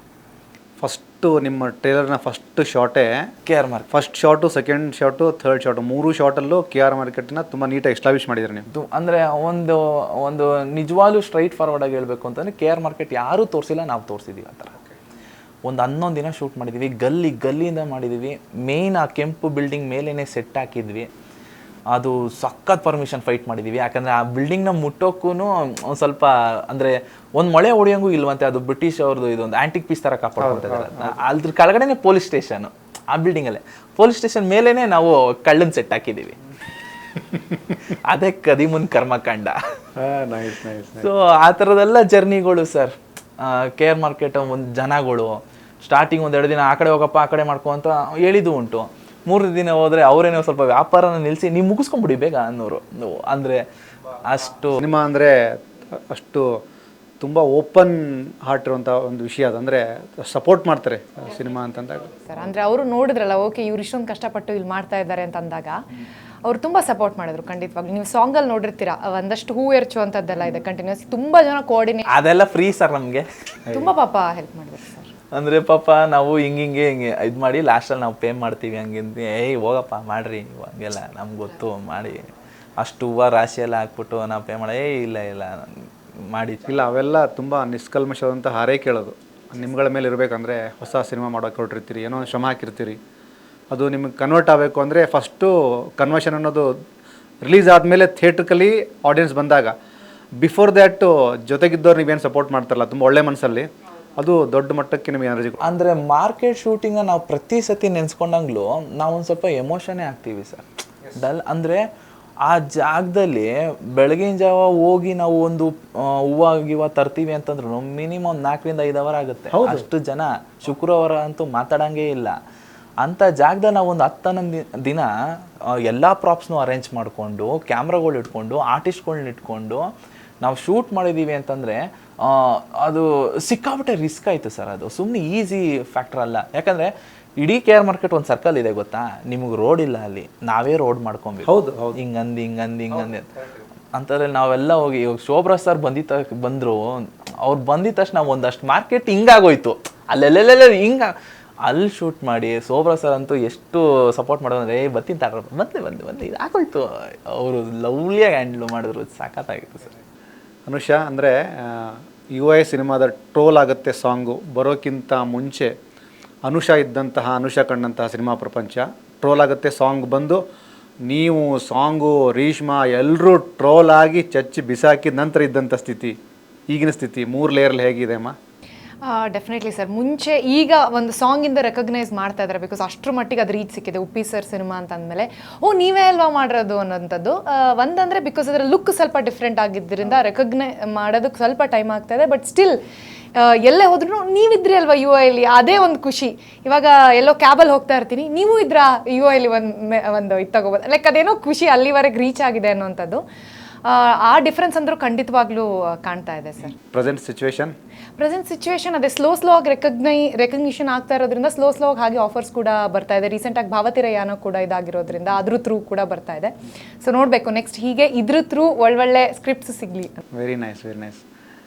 ಫಸ್ಟು ನಿಮ್ಮ ಟ್ರೇಲರ್ನ ಫಸ್ಟ್ ಶಾಟೇ KR market. First shot, second shot, third shot, 3 ಶಾಟಲ್ಲೂ KR ಮಾರ್ಕೆಟ್ನ ತುಂಬ ನೀಟಾಗಿ ಎಸ್ಟಾಬ್ಲಿಷ್ ಮಾಡಿದ್ದೀರಿ ನೀವು. ಅಂದರೆ ಒಂದು ನಿಜವಾಗ್ಲೂ ಸ್ಟ್ರೈಟ್ ಫಾರ್ವರ್ಡಾಗಿ ಹೇಳಬೇಕು ಅಂತಂದರೆ KR ಮಾರ್ಕೆಟ್ ಯಾರೂ ತೋರಿಸಿಲ್ಲ, ನಾವು ತೋರಿಸಿದ್ದೀವಿ ಆ ಥರ. ಒಂದು 11 ದಿನ ಶೂಟ್ ಮಾಡಿದ್ದೀವಿ, ಗಲ್ಲಿಯಿಂದ ಮಾಡಿದ್ದೀವಿ. ಮೇಯ್ನ್ ಆ ಕೆಂಪು ಬಿಲ್ಡಿಂಗ್ ಮೇಲೇ ಸೆಟ್ ಹಾಕಿದ್ವಿ. ಅದು ಸಖತ್ ಪರ್ಮಿಷನ್ ಫೈಟ್ ಮಾಡಿದ್ದೀವಿ, ಯಾಕಂದರೆ ಆ ಬಿಲ್ಡಿಂಗ್ನ ಮುಟ್ಟೋಕ್ಕೂ ಒಂದು ಸ್ವಲ್ಪ ಅಂದರೆ ಒಂದು ಮಳೆ ಹೊಡೆಯೋಂಗೂ ಇಲ್ವಂತೆ. ಅದು ಬ್ರಿಟಿಷ್ ಅವ್ರದ್ದು ಇದೊಂದು ಆ್ಯಂಟಿಕ್ ಪೀಸ್ ಥರ ಕಾಪಾಡ್ಕೊತಿದ್ದಾರೆ. ಅದ್ರ ಕೆಳಗಡೆನೇ ಪೊಲೀಸ್ ಸ್ಟೇಷನು, ಆ ಬಿಲ್ಡಿಂಗಲ್ಲೇ ಪೊಲೀಸ್ ಸ್ಟೇಷನ್ ಮೇಲೇ ನಾವು ಕಳ್ಳನ್ ಸೆಟ್ ಹಾಕಿದ್ದೀವಿ. ಅದೇ ಕದಿಮುನ್ ಕರ್ಮಕಾಂಡ. ಸೊ ಆ ಥರದೆಲ್ಲ ಜರ್ನಿಗಳು ಸರ್. KR ಮಾರ್ಕೆಟ್ ಒಂದು ಜನಗಳು ಸ್ಟಾರ್ಟಿಂಗ್ 1-2 ದಿನ ಆ ಕಡೆ ಹೋಗಪ್ಪ, ಆ ಕಡೆ ಮಾಡ್ಕೊ ಅಂತ ಹೇಳಿದ್ದು ಉಂಟು. 3 ದಿನ ಹೋದರೆ ಅವರೇನೋ ಸ್ವಲ್ಪ ವ್ಯಾಪಾರನ ನಿಲ್ಲಿಸಿ ನೀವು ಮುಗಿಸ್ಕೊಂಬಿಡಿ ಬೇಗ ಅನ್ನೋರು. ಅಂದರೆ ಅಷ್ಟು ಸಿನಿಮಾ ಅಂದರೆ ಅಷ್ಟು ತುಂಬ ಓಪನ್ ಹಾರ್ಟ್ ಇರುವಂಥ ಒಂದು ವಿಷಯ ಅದು. ಅಂದರೆ ಸಪೋರ್ಟ್ ಮಾಡ್ತಾರೆ ಸಿನಿಮಾ ಅಂತಂದಾಗ ಸರ್. ಅಂದರೆ ಅವರು ನೋಡಿದ್ರಲ್ಲ, ಓಕೆ ಇವ್ರು ಇಷ್ಟೊಂದು ಕಷ್ಟಪಟ್ಟು ಇಲ್ಲಿ ಮಾಡ್ತಾ ಇದ್ದಾರೆ ಅಂತ ಅಂದಾಗ ಅವ್ರು ತುಂಬ ಸಪೋರ್ಟ್ ಮಾಡಿದ್ರು. ಖಂಡಿತವಾಗ್ಲೂ ನೀವು ಸಾಂಗಲ್ಲಿ ನೋಡಿರ್ತೀರಾ, ಒಂದಷ್ಟು ಹೂ ಎರ್ಚು ಅಂತದ್ದೆಲ್ಲ ಇದೆ ಕಂಟಿನ್ಯೂಸ್. ತುಂಬ ಜನ ಕೋಆರ್ಡಿನೇಟ್, ಅದೆಲ್ಲ ಫ್ರೀ ಸರ್ ನಮಗೆ. ತುಂಬ ಪಾಪ ಹೆಲ್ಪ್ ಮಾಡಿದ್ರು ಸರ್. ಅಂದರೆ ಪಾಪ ನಾವು ಹಿಂಗೆ ಇದು ಮಾಡಿ ಲಾಸ್ಟಲ್ಲಿ ನಾವು ಪೇ ಮಾಡ್ತೀವಿ ಹಂಗಿಂತ. ಹೋಗಪ್ಪ ಮಾಡ್ರಿ ನೀವು, ಹಂಗೆಲ್ಲ ನಮ್ಗೆ ಗೊತ್ತು ಮಾಡಿ, ಅಷ್ಟು ಹೂವು ರಾಶಿ ಎಲ್ಲ ಹಾಕ್ಬಿಟ್ಟು ನಾವು ಪೇ ಮಾಡಿ ಇಲ್ಲ ಮಾಡಿ ಇಲ್ಲ. ಅವೆಲ್ಲ ತುಂಬ ನಿಷ್ಕಲ್ಮಶವಾದಂಥ ಹಾರೈಕೆ ನಿಮ್ಗಳ ಮೇಲೆ ಇರಬೇಕಂದ್ರೆ ಹೊಸ ಸಿನಿಮಾ ಮಾಡೋಕೆ ಹೊರಟಿರ್ತೀರಿ, ಏನೋ ಶ್ರಮ ಹಾಕಿರ್ತೀರಿ, ಅದು ನಿಮಗೆ ಕನ್ವರ್ಟ್ ಆಗಬೇಕು ಅಂದರೆ ಫಸ್ಟು ಕನ್ವರ್ಷನ್ ಅನ್ನೋದು ರಿಲೀಸ್ ಆದಮೇಲೆ ಥಿಯೇಟ್ರಿಕಲಿ ಆಡಿಯನ್ಸ್ ಬಂದಾಗ, ಬಿಫೋರ್ ದ್ಯಾಟ್ ಜೊತೆಗಿದ್ದವ್ರು ನೀವೇನು ಸಪೋರ್ಟ್ ಮಾಡ್ತಾರಲ್ಲ ತುಂಬ ಒಳ್ಳೆ ಮನಸ್ಸಲ್ಲಿ, ಅದು ದೊಡ್ಡ ಮಟ್ಟಕ್ಕೆ ನಿಮಗೆ ಎನರ್ಜಿ. ಅಂದರೆ ಮಾರ್ಕೆಟ್ ಶೂಟಿಂಗ ನಾವು ಪ್ರತಿ ಸತಿ ನೆನೆಸ್ಕೊಂಡಂಗ್ಲೂ ನಾವೊಂದು ಸ್ವಲ್ಪ ಎಮೋಷನೇ ಆಗ್ತೀವಿ ಸರ್. ಅಂದರೆ ಆ ಜಾಗದಲ್ಲಿ ಬೆಳಗಿನ ಜಾವ ಹೋಗಿ ನಾವು ಒಂದು ಹೂವು ತರ್ತೀವಿ ಅಂತಂದ್ರು ಮಿನಿಮಮ್ 4-5 ಅವರ್ ಆಗುತ್ತೆ. ಅಷ್ಟು ಜನ ಶುಕ್ರವಾರ ಅಂತೂ ಮಾತಾಡಂಗೇ ಇಲ್ಲ. ಅಂಥ ಜಾಗದಲ್ಲಿ ನಾವು ಒಂದು 10-11 ದಿನ ಎಲ್ಲ ಪ್ರಾಪ್ಸ್ನೂ ಅರೇಂಜ್ ಮಾಡಿಕೊಂಡು, ಕ್ಯಾಮ್ರಾಗಳು ಇಟ್ಕೊಂಡು, ಆರ್ಟಿಸ್ಟ್ಗಳ್ನ ಇಟ್ಕೊಂಡು ನಾವು ಶೂಟ್ ಮಾಡಿದ್ದೀವಿ ಅಂತಂದರೆ ಅದು ಸಿಕ್ಕಾಬಿಟ್ಟೆ ರಿಸ್ಕ್ ಆಯಿತು ಸರ್. ಅದು ಸುಮ್ಮನೆ ಈಸಿ ಫ್ಯಾಕ್ಟರ್ ಅಲ್ಲ. ಯಾಕಂದರೆ ಇಡೀ KR ಮಾರ್ಕೆಟ್ ಒಂದು ಸರ್ಕಲ್ ಇದೆ ಗೊತ್ತಾ, ನಿಮಗೆ ರೋಡ್ ಇಲ್ಲ ಅಲ್ಲಿ, ನಾವೇ ರೋಡ್ ಮಾಡ್ಕೊಬೇಕು. ಹೌದು ಹಿಂಗಂದು ಅಂತಂದ್ರೆ ನಾವೆಲ್ಲ ಹೋಗಿ, ಇವಾಗ ಶೋಭ್ರಾ ಸರ್ ಬಂದರು, ಅವ್ರು ಬಂದಿದ ತಕ್ಷಣ ಒಂದಷ್ಟು ಮಾರ್ಕೆಟ್ ಹಿಂಗಾಗೋಯ್ತು. ಅಲ್ಲೆಲ್ಲೆಲ್ಲ ಅಲ್ಲಿ ಶೂಟ್ ಮಾಡಿ ಶೋಭ್ರಾ ಸರ್ ಅಂತೂ ಎಷ್ಟು ಸಪೋರ್ಟ್ ಮಾಡೋದು ಅಂದರೆ ಬರ್ತೀನಿ ತಾಡ್ರ ಬಂದೆ ಇದು ಆಗೋಯ್ತು. ಅವರು ಲವ್ಲಿಯಾಗಿ ಹ್ಯಾಂಡ್ಲ್ ಮಾಡಿದ್ರು, ಸಾಕಾಗಿತ್ತು ಸರ್. ಅನುಷಾ, ಅಂದರೆ UI ಸಿನಿಮಾದ ಟ್ರೋಲ್ ಆಗುತ್ತೆ ಸಾಂಗು ಬರೋಕ್ಕಿಂತ ಮುಂಚೆ ಅನುಷಾ ಇದ್ದಂತಹ, ಅನುಷಾ ಕಂಡಂತಹ ಸಿನಿಮಾ ಪ್ರಪಂಚ ಟ್ರೋಲ್ ಆಗುತ್ತೆ. ಸಾಂಗ್ ಬಂದು ನೀವು ಸಾಂಗು, ರೀಶ್ಮಾ ಎಲ್ಲರೂ ಟ್ರೋಲ್ ಆಗಿ ಚಚ್ಚಿ ಬಿಸಾಕಿದ ನಂತರ ಇದ್ದಂಥ ಸ್ಥಿತಿ, ಈಗಿನ ಸ್ಥಿತಿ 3 ಲೇಯರಲ್ಲಿ ಹೇಗಿದೆ ಅಮ್ಮ? Definitely sir. ಮುಂಚೆ ಈಗ ಒಂದು ಸಾಂಗಿಂದ ರೆಕಗ್ನೈಸ್ ಮಾಡ್ತಾ ಇದ್ದಾರೆ, ಬಿಕಾಸ್ ಅಷ್ಟರ ಮಟ್ಟಿಗೆ ಅದು ರೀಚ್ ಸಿಕ್ಕಿದೆ. ಉಪ್ಪಿ ಸರ್ ಸಿನಿಮಾ ಅಂತ ಅಂದಮೇಲೆ ನೀವೇ ಅಲ್ವಾ ಮಾಡಿರೋದು ಅನ್ನೋಂಥದ್ದು ಒಂದಂದರೆ ಬಿಕಾಸ್ ಅದರ ಲುಕ್ ಸ್ವಲ್ಪ ಡಿಫ್ರೆಂಟ್ ಆಗಿದ್ದರಿಂದ ಮಾಡೋದಕ್ಕೆ ಸ್ವಲ್ಪ ಟೈಮ್ ಆಗ್ತಾ ಇದೆ. ಬಟ್ ಸ್ಟಿಲ್ ಎಲ್ಲೇ ಹೋದ್ರೂ ನೀವಿದ್ರಿ ಅಲ್ವಾ UI ಅದೇ ಒಂದು ಖುಷಿ. ಇವಾಗ ಎಲ್ಲೋ ಕ್ಯಾಬಲ್ಲಿ ಹೋಗ್ತಾ ಇರ್ತೀನಿ, ನೀವು ಇದ್ರಾ UI ಒಂದು ಇದು ತಗೋಬೋದು, ಲೈಕ್ ಅದೇನೋ ಖುಷಿ ಅಲ್ಲಿವರೆಗೆ ರೀಚ್ ಆಗಿದೆ ಅನ್ನೋಂಥದ್ದು. ಆ ಡಿಫ್ರೆನ್ಸ್ ಅಂದರೂ ಖಂಡಿತವಾಗ್ಲೂ ಕಾಣ್ತಾ ಇದೆ ಸರ್. ಪ್ರೆಸೆಂಟ್ ಸಿಚುವೇಶನ್ ಅದೇ ಸ್ಲೋ ಆಗಿ ರೆಕಗ್ನಿಷನ್ ಆಗ್ತಾ ಇರೋದ್ರಿಂದ ಸ್ಲೋ ಆಗಿ ಹಾಗೆ ಆಫರ್ಸ್ ಕೂಡ ಬರ್ತಾ ಇದೆ. ರೀಸೆಂಟಾಗಿ ಭಾವತಿರಯಾನೋ ಕೂಡ ಇದಾಗಿರೋದ್ರಿಂದ ಅದ್ರ ಥ್ರೂ ಕೂಡ ಬರ್ತಾ ಇದೆ. ಸೊ ನೋಡಬೇಕು ನೆಕ್ಸ್ಟ್ ಹೀಗೆ ಇದ್ರ ಥ್ರೂ ಒಳ್ಳೊಳ್ಳೆ ಸ್ಕ್ರಿಪ್ಟ್ಸ್ ಸಿಗಲಿ. Very nice.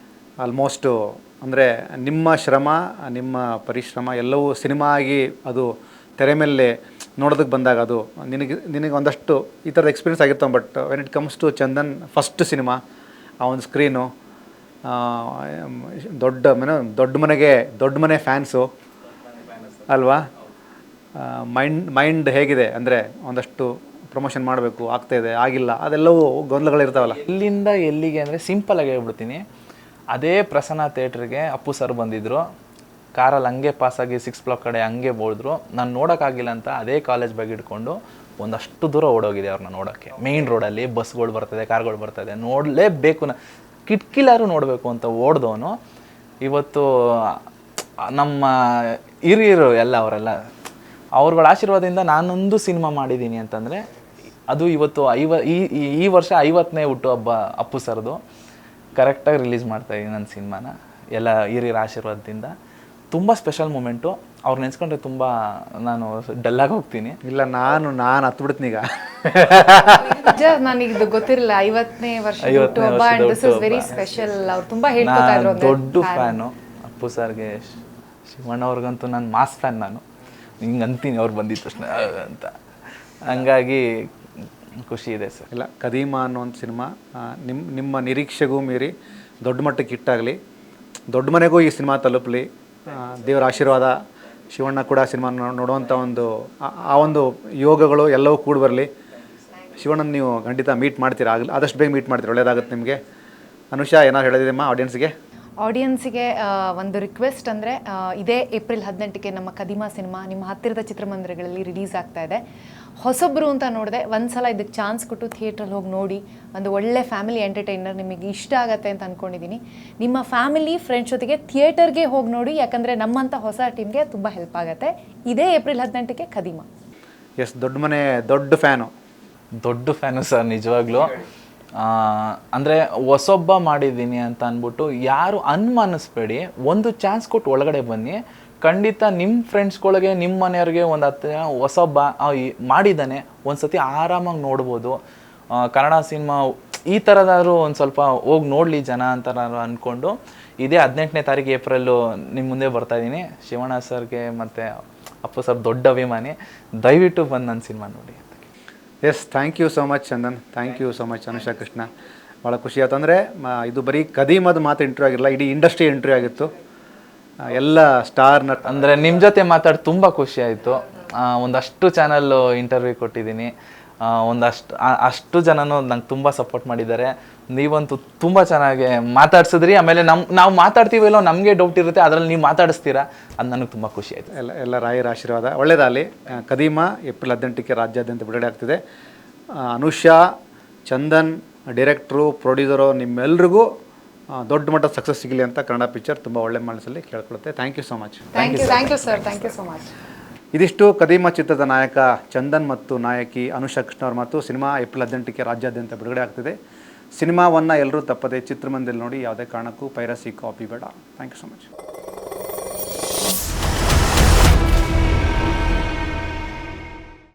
ಆಲ್ಮೋಸ್ಟು ಅಂದರೆ ನಿಮ್ಮ ಶ್ರಮ, ನಿಮ್ಮ ಪರಿಶ್ರಮ ಎಲ್ಲವೂ ಸಿನಿಮಾ ಆಗಿ ಅದು ತೆರೆ ಮೇಲೆ ನೋಡೋದಕ್ಕೆ ಬಂದಾಗ ಅದು ನಿನಗೆ ಒಂದಷ್ಟು ಈ ಥರದ ಎಕ್ಸ್ಪೀರಿಯನ್ಸ್ ಆಗಿರ್ತಾವೆ. But when it comes to Chandan first cinema, ಆ ಒಂದು ಸ್ಕ್ರೀನು, ದೊಡ್ಡ ಮನೆ ಫ್ಯಾನ್ಸು ಅಲ್ವಾ? ಮೈಂಡ್ ಹೇಗಿದೆ ಅಂದರೆ ಒಂದಷ್ಟು ಪ್ರಮೋಷನ್ ಮಾಡಬೇಕು, ಆಗ್ತಾಯಿದೆ, ಆಗಿಲ್ಲ, ಅದೆಲ್ಲವೂ ಗೊಂದಲಗಳಿರ್ತಾವಲ್ಲ. ಎಲ್ಲಿಂದ ಎಲ್ಲಿಗೆ ಅಂದರೆ ಸಿಂಪಲಾಗಿ ಹೇಳ್ಬಿಡ್ತೀನಿ. ಅದೇ ಪ್ರಸನ್ನ ಥಿಯೇಟ್ರಿಗೆ ಅಪ್ಪು ಸರ್ ಬಂದಿದ್ದರು, ಕಾರಲ್ಲಿ ಹಂಗೆ ಪಾಸಾಗಿ 6 ಬ್ಲಾಕ್ ಕಡೆ ಹಂಗೆ ಬೋಳಿದ್ರು. ನಾನು ನೋಡೋಕ್ಕಾಗಿಲ್ಲ ಅಂತ ಅದೇ ಕಾಲೇಜ್ ಬ್ಯಾಗ್ ಇಟ್ಕೊಂಡು ಒಂದಷ್ಟು ದೂರ ಓಡೋಗಿದೆ ಅವ್ರನ್ನ ನೋಡೋಕ್ಕೆ. ಮೇಯ್ನ್ ರೋಡಲ್ಲಿ ಬಸ್ಗಳು ಬರ್ತದೆ, ಕಾರ್ಗಳು ಬರ್ತದೆ, ನೋಡಲೇಬೇಕು, ಕಿಟಕಿಲಾರು ನೋಡಬೇಕು ಅಂತ ಓಡ್ದವನು ಇವತ್ತು ನಮ್ಮ ಹಿರಿಯರು ಎಲ್ಲ ಅವರೆಲ್ಲ ಅವ್ರಗಳ ಆಶೀರ್ವಾದದಿಂದ ನಾನೊಂದು ಸಿನಿಮಾ ಮಾಡಿದ್ದೀನಿ ಅಂತಂದರೆ ಅದು ಇವತ್ತು ಈ ವರ್ಷ 50ನೇ ಹುಟ್ಟುಹಬ್ಬ ಅಪ್ಪು ಸರ್ದು. ಕರೆಕ್ಟಾಗಿ ರಿಲೀಸ್ ಮಾಡ್ತಾಯಿದ್ದೀನಿ ನನ್ನ ಸಿನಿಮಾನ ಎಲ್ಲ ಹಿರಿಯರ ಆಶೀರ್ವಾದದಿಂದ. ತುಂಬ ಸ್ಪೆಷಲ್ ಮೂಮೆಂಟು. ಅವ್ರು ನೆನೆಸ್ಕೊಂಡ್ರೆ ತುಂಬ ನಾನು ಡಲ್ಲಾಗಿ ಹೋಗ್ತೀನಿ. ಇಲ್ಲ ನಾನು ಹತ್ತು ಬಿಡ್ತೀನಿ ಈಗ. ನಿಜ ನನಗೆ ಗೊತ್ತಿರಲಿಲ್ಲ 50ನೇ ವರ್ಷ ಹುಟ್ಟುಹಬ್ಬ and this is very special. ಅವ್ರು ತುಂಬಾ ಹೇಳ್ಕೊತಾ ಇದ್ರು. ದೊಡ್ಡ ಫ್ಯಾನು ಅಪ್ಪು ಸರ್ಗೆ, ಶಿವಣ್ಣ ಅವ್ರಿಗಂತೂ ನಾನು ಮಾಸ್ ಫ್ಯಾನ್. ನಾನು ಹಿಂಗೆ ಅಂತೀನಿ ಅವ್ರು ಬಂದಿದ್ದ ತಕ್ಷಣ ಅಂತ. ಹಂಗಾಗಿ ಖುಷಿ ಇದೆ ಸರ್. ಇಲ್ಲ, ಕದೀಮ ಅನ್ನುವಂಥ ಸಿನಿಮಾ ನಿಮ್ಮ ನಿರೀಕ್ಷೆಗೂ ಮೀರಿ ದೊಡ್ಡ ಮಟ್ಟಕ್ಕೆ ಹಿಟ್ಟಾಗಲಿ, ದೊಡ್ಡ ಮನೆಗೂ ಈ ಸಿನಿಮಾ ತಲುಪಲಿ. ದೇವರ ಆಶೀರ್ವಾದ, ಶಿವಣ್ಣ ಕೂಡ ಸಿನಿಮಾ ನೋಡುವಂಥ ಆ ಒಂದು ಯೋಗಗಳು ಎಲ್ಲವೂ ಕೂಡ ಬರಲಿ. ಶಿವಣ್ಣನ ನೀವು ಖಂಡಿತ ಮೀಟ್ ಮಾಡ್ತೀರಾ, ಆದಷ್ಟು ಬೇಗ ಮೀಟ್ ಮಾಡ್ತೀರಾ, ಒಳ್ಳೆಯದಾಗುತ್ತೆ ನಿಮಗೆ. ಅನುಷಾ ಏನಾದ್ರು ಹೇಳಿದೆಯಮ್ಮ ಆಡಿಯನ್ಸ್ಗೆ? ಆಡಿಯನ್ಸಿಗೆ ಒಂದು ರಿಕ್ವೆಸ್ಟ್ ಅಂದರೆ, ಇದೇ ಏಪ್ರಿಲ್ 18ಕ್ಕೆ ನಮ್ಮ ಕದೀಮ ಸಿನಿಮಾ ನಿಮ್ಮ ಹತ್ತಿರದ ಚಿತ್ರಮಂದಿರಗಳಲ್ಲಿ ರಿಲೀಸ್ ಆಗ್ತಾ ಇದೆ. ಹೊಸಬ್ರು ಅಂತ ನೋಡಿದೆ, ಒಂದ್ಸಲ ಇದಕ್ಕೆ ಚಾನ್ಸ್ ಕೊಟ್ಟು ಥಿಯೇಟ್ರಲ್ಲಿ ಹೋಗಿ ನೋಡಿ. ಒಂದು ಒಳ್ಳೆ ಫ್ಯಾಮಿಲಿ ಎಂಟರ್ಟೈನರ್, ನಿಮಗೆ ಇಷ್ಟ ಆಗುತ್ತೆ ಅಂತ ಅಂದ್ಕೊಂಡಿದ್ದೀನಿ. ನಿಮ್ಮ ಫ್ಯಾಮಿಲಿ ಫ್ರೆಂಡ್ಸ್ ಜೊತೆಗೆ ಥಿಯೇಟರ್ಗೆ ಹೋಗಿ ನೋಡಿ, ಯಾಕಂದರೆ ನಮ್ಮಂಥ ಹೊಸ ಟೀಮ್ಗೆ ತುಂಬ ಹೆಲ್ಪ್ ಆಗುತ್ತೆ. ಇದೇ ಏಪ್ರಿಲ್ 18ಕ್ಕೆ ಕದೀಮ. ಎಸ್, ದೊಡ್ಡ ಮನೆ ದೊಡ್ಡ ಫ್ಯಾನು ಸರ್ ನಿಜವಾಗ್ಲೂ. ಅಂದರೆ ಹೊಸೊಬ್ಬ ಮಾಡಿದ್ದೀನಿ ಅಂತ ಅಂದ್ಬಿಟ್ಟು ಯಾರು ಅನುಮಾನಿಸ್ಬೇಡಿ. ಒಂದು ಚಾನ್ಸ್ ಕೊಟ್ಟು ಒಳಗಡೆ ಬನ್ನಿ. ಖಂಡಿತ ನಿಮ್ಮ ಫ್ರೆಂಡ್ಸ್ಗಳಿಗೆ, ನಿಮ್ಮ ಮನೆಯವ್ರಿಗೆ ಒಂದು 10 ಜನ ಹೊಸೊಬ್ಬ ಮಾಡಿದ್ದಾನೆ, ಒಂದು ಸತಿ ಆರಾಮಾಗಿ ನೋಡ್ಬೋದು. ಕನ್ನಡ ಸಿನಿಮಾ ಈ ಥರದಾದ್ರು ಒಂದು ಸ್ವಲ್ಪ ಹೋಗಿ ನೋಡಲಿ ಜನ ಅಂತ ನಾನು ಅಂದ್ಕೊಂಡು ಇದೇ 18ನೇ ತಾರೀಕು ಏಪ್ರಿಲ್ಲು ನಿಮ್ಮ ಮುಂದೆ ಬರ್ತಾಯಿದ್ದೀನಿ. ಶಿವಣ್ಣ ಸರ್ಗೆ ಮತ್ತು ಅಪ್ಪು ಸರ್ ದೊಡ್ಡ ಅಭಿಮಾನಿ. ದಯವಿಟ್ಟು ಬಂದು ನನ್ನ ಸಿನಿಮಾ ನೋಡಿ. Yes, thank you so much Chandan, thank you so much Anusha Krishna. ಭಾಳ ಖುಷಿ ಆಯ್ತು. ಅಂದರೆ ಇದು ಬರೀ ಕದೀಮದ ಮಾತು ಇಂಟರ್ವ್ಯೂ ಆಗಿರಲ್ಲ, ಇಡೀ ಇಂಡಸ್ಟ್ರಿ ಇಂಟರ್ವ್ಯೂ ಆಗಿತ್ತು. ಎಲ್ಲ ಸ್ಟಾರ್ ನಟ್ ಅಂದರೆ ನಿಮ್ಮ ಜೊತೆ ಮಾತಾಡಿ ತುಂಬ ಖುಷಿ ಆಯಿತು. ಒಂದಷ್ಟು ಚಾನಲ್ಲು ಇಂಟರ್ವ್ಯೂ ಕೊಟ್ಟಿದ್ದೀನಿ. ಅಷ್ಟು ಜನನೂ ನಂಗೆ ತುಂಬ ಸಪೋರ್ಟ್ ಮಾಡಿದ್ದಾರೆ. ನೀವಂತೂ ತುಂಬ ಚೆನ್ನಾಗಿ ಮಾತಾಡ್ಸಿದ್ರಿ. ಆಮೇಲೆ ನಾವು ಮಾತಾಡ್ತೀವಲ್ಲೋ ನಮಗೆ ಡೌಟ್ ಇರುತ್ತೆ, ಅದರಲ್ಲಿ ನೀವು ಮಾತಾಡಿಸ್ತೀರಾ, ಅದು ನನಗೆ ತುಂಬ ಖುಷಿ ಆಯಿತು. ಎಲ್ಲ ರಾಯರ ಆಶೀರ್ವಾದ ಒಳ್ಳೆಯದಾಗಲಿ. ಕದೀಮ ಏಪ್ರಿಲ್ 18ಕ್ಕೆ ರಾಜ್ಯಾದ್ಯಂತ ಬಿಡುಗಡೆ ಆಗ್ತಿದೆ. ಅನುಷಾ, ಚಂದನ್, ಡೈರೆಕ್ಟ್ರು, ಪ್ರೊಡ್ಯೂಸರು, ನಿಮ್ಮೆಲ್ರಿಗೂ ದೊಡ್ಡ ಮಟ್ಟದ ಸಕ್ಸಸ್ ಸಿಗಲಿ ಅಂತ ಕನ್ನಡ ಪಿಕ್ಚರ್ ತುಂಬ ಒಳ್ಳೆ ಮನಸ್ಸಲ್ಲಿ ಕೇಳ್ಕೊಳುತ್ತೆ. Thank you so much. Thank you sir, thank you so much. ಇದಿಷ್ಟು ಕದೀಮ ಚಿತ್ರದ ನಾಯಕ ಚಂದನ್ ಮತ್ತು ನಾಯಕಿ ಅನುಷಾ ಕೃಷ್ಣ ಅವ್ರ ಮಾತು. ಸಿನಿಮಾ ಏಪ್ರಿಲ್ 18ಕ್ಕೆ ರಾಜ್ಯಾದ್ಯಂತ ಬಿಡುಗಡೆ ಆಗ್ತಿದೆ. ಸಿನಿಮಾವನ್ನು ಎಲ್ಲರೂ ತಪ್ಪದೆ ಚಿತ್ರಮಂದಿರದಲ್ಲಿ ನೋಡಿ. ಯಾವುದೇ ಕಾರಣಕ್ಕೂ ಪೈರಸಿ ಕಾಪಿ ಬೇಡ. Thank you so much.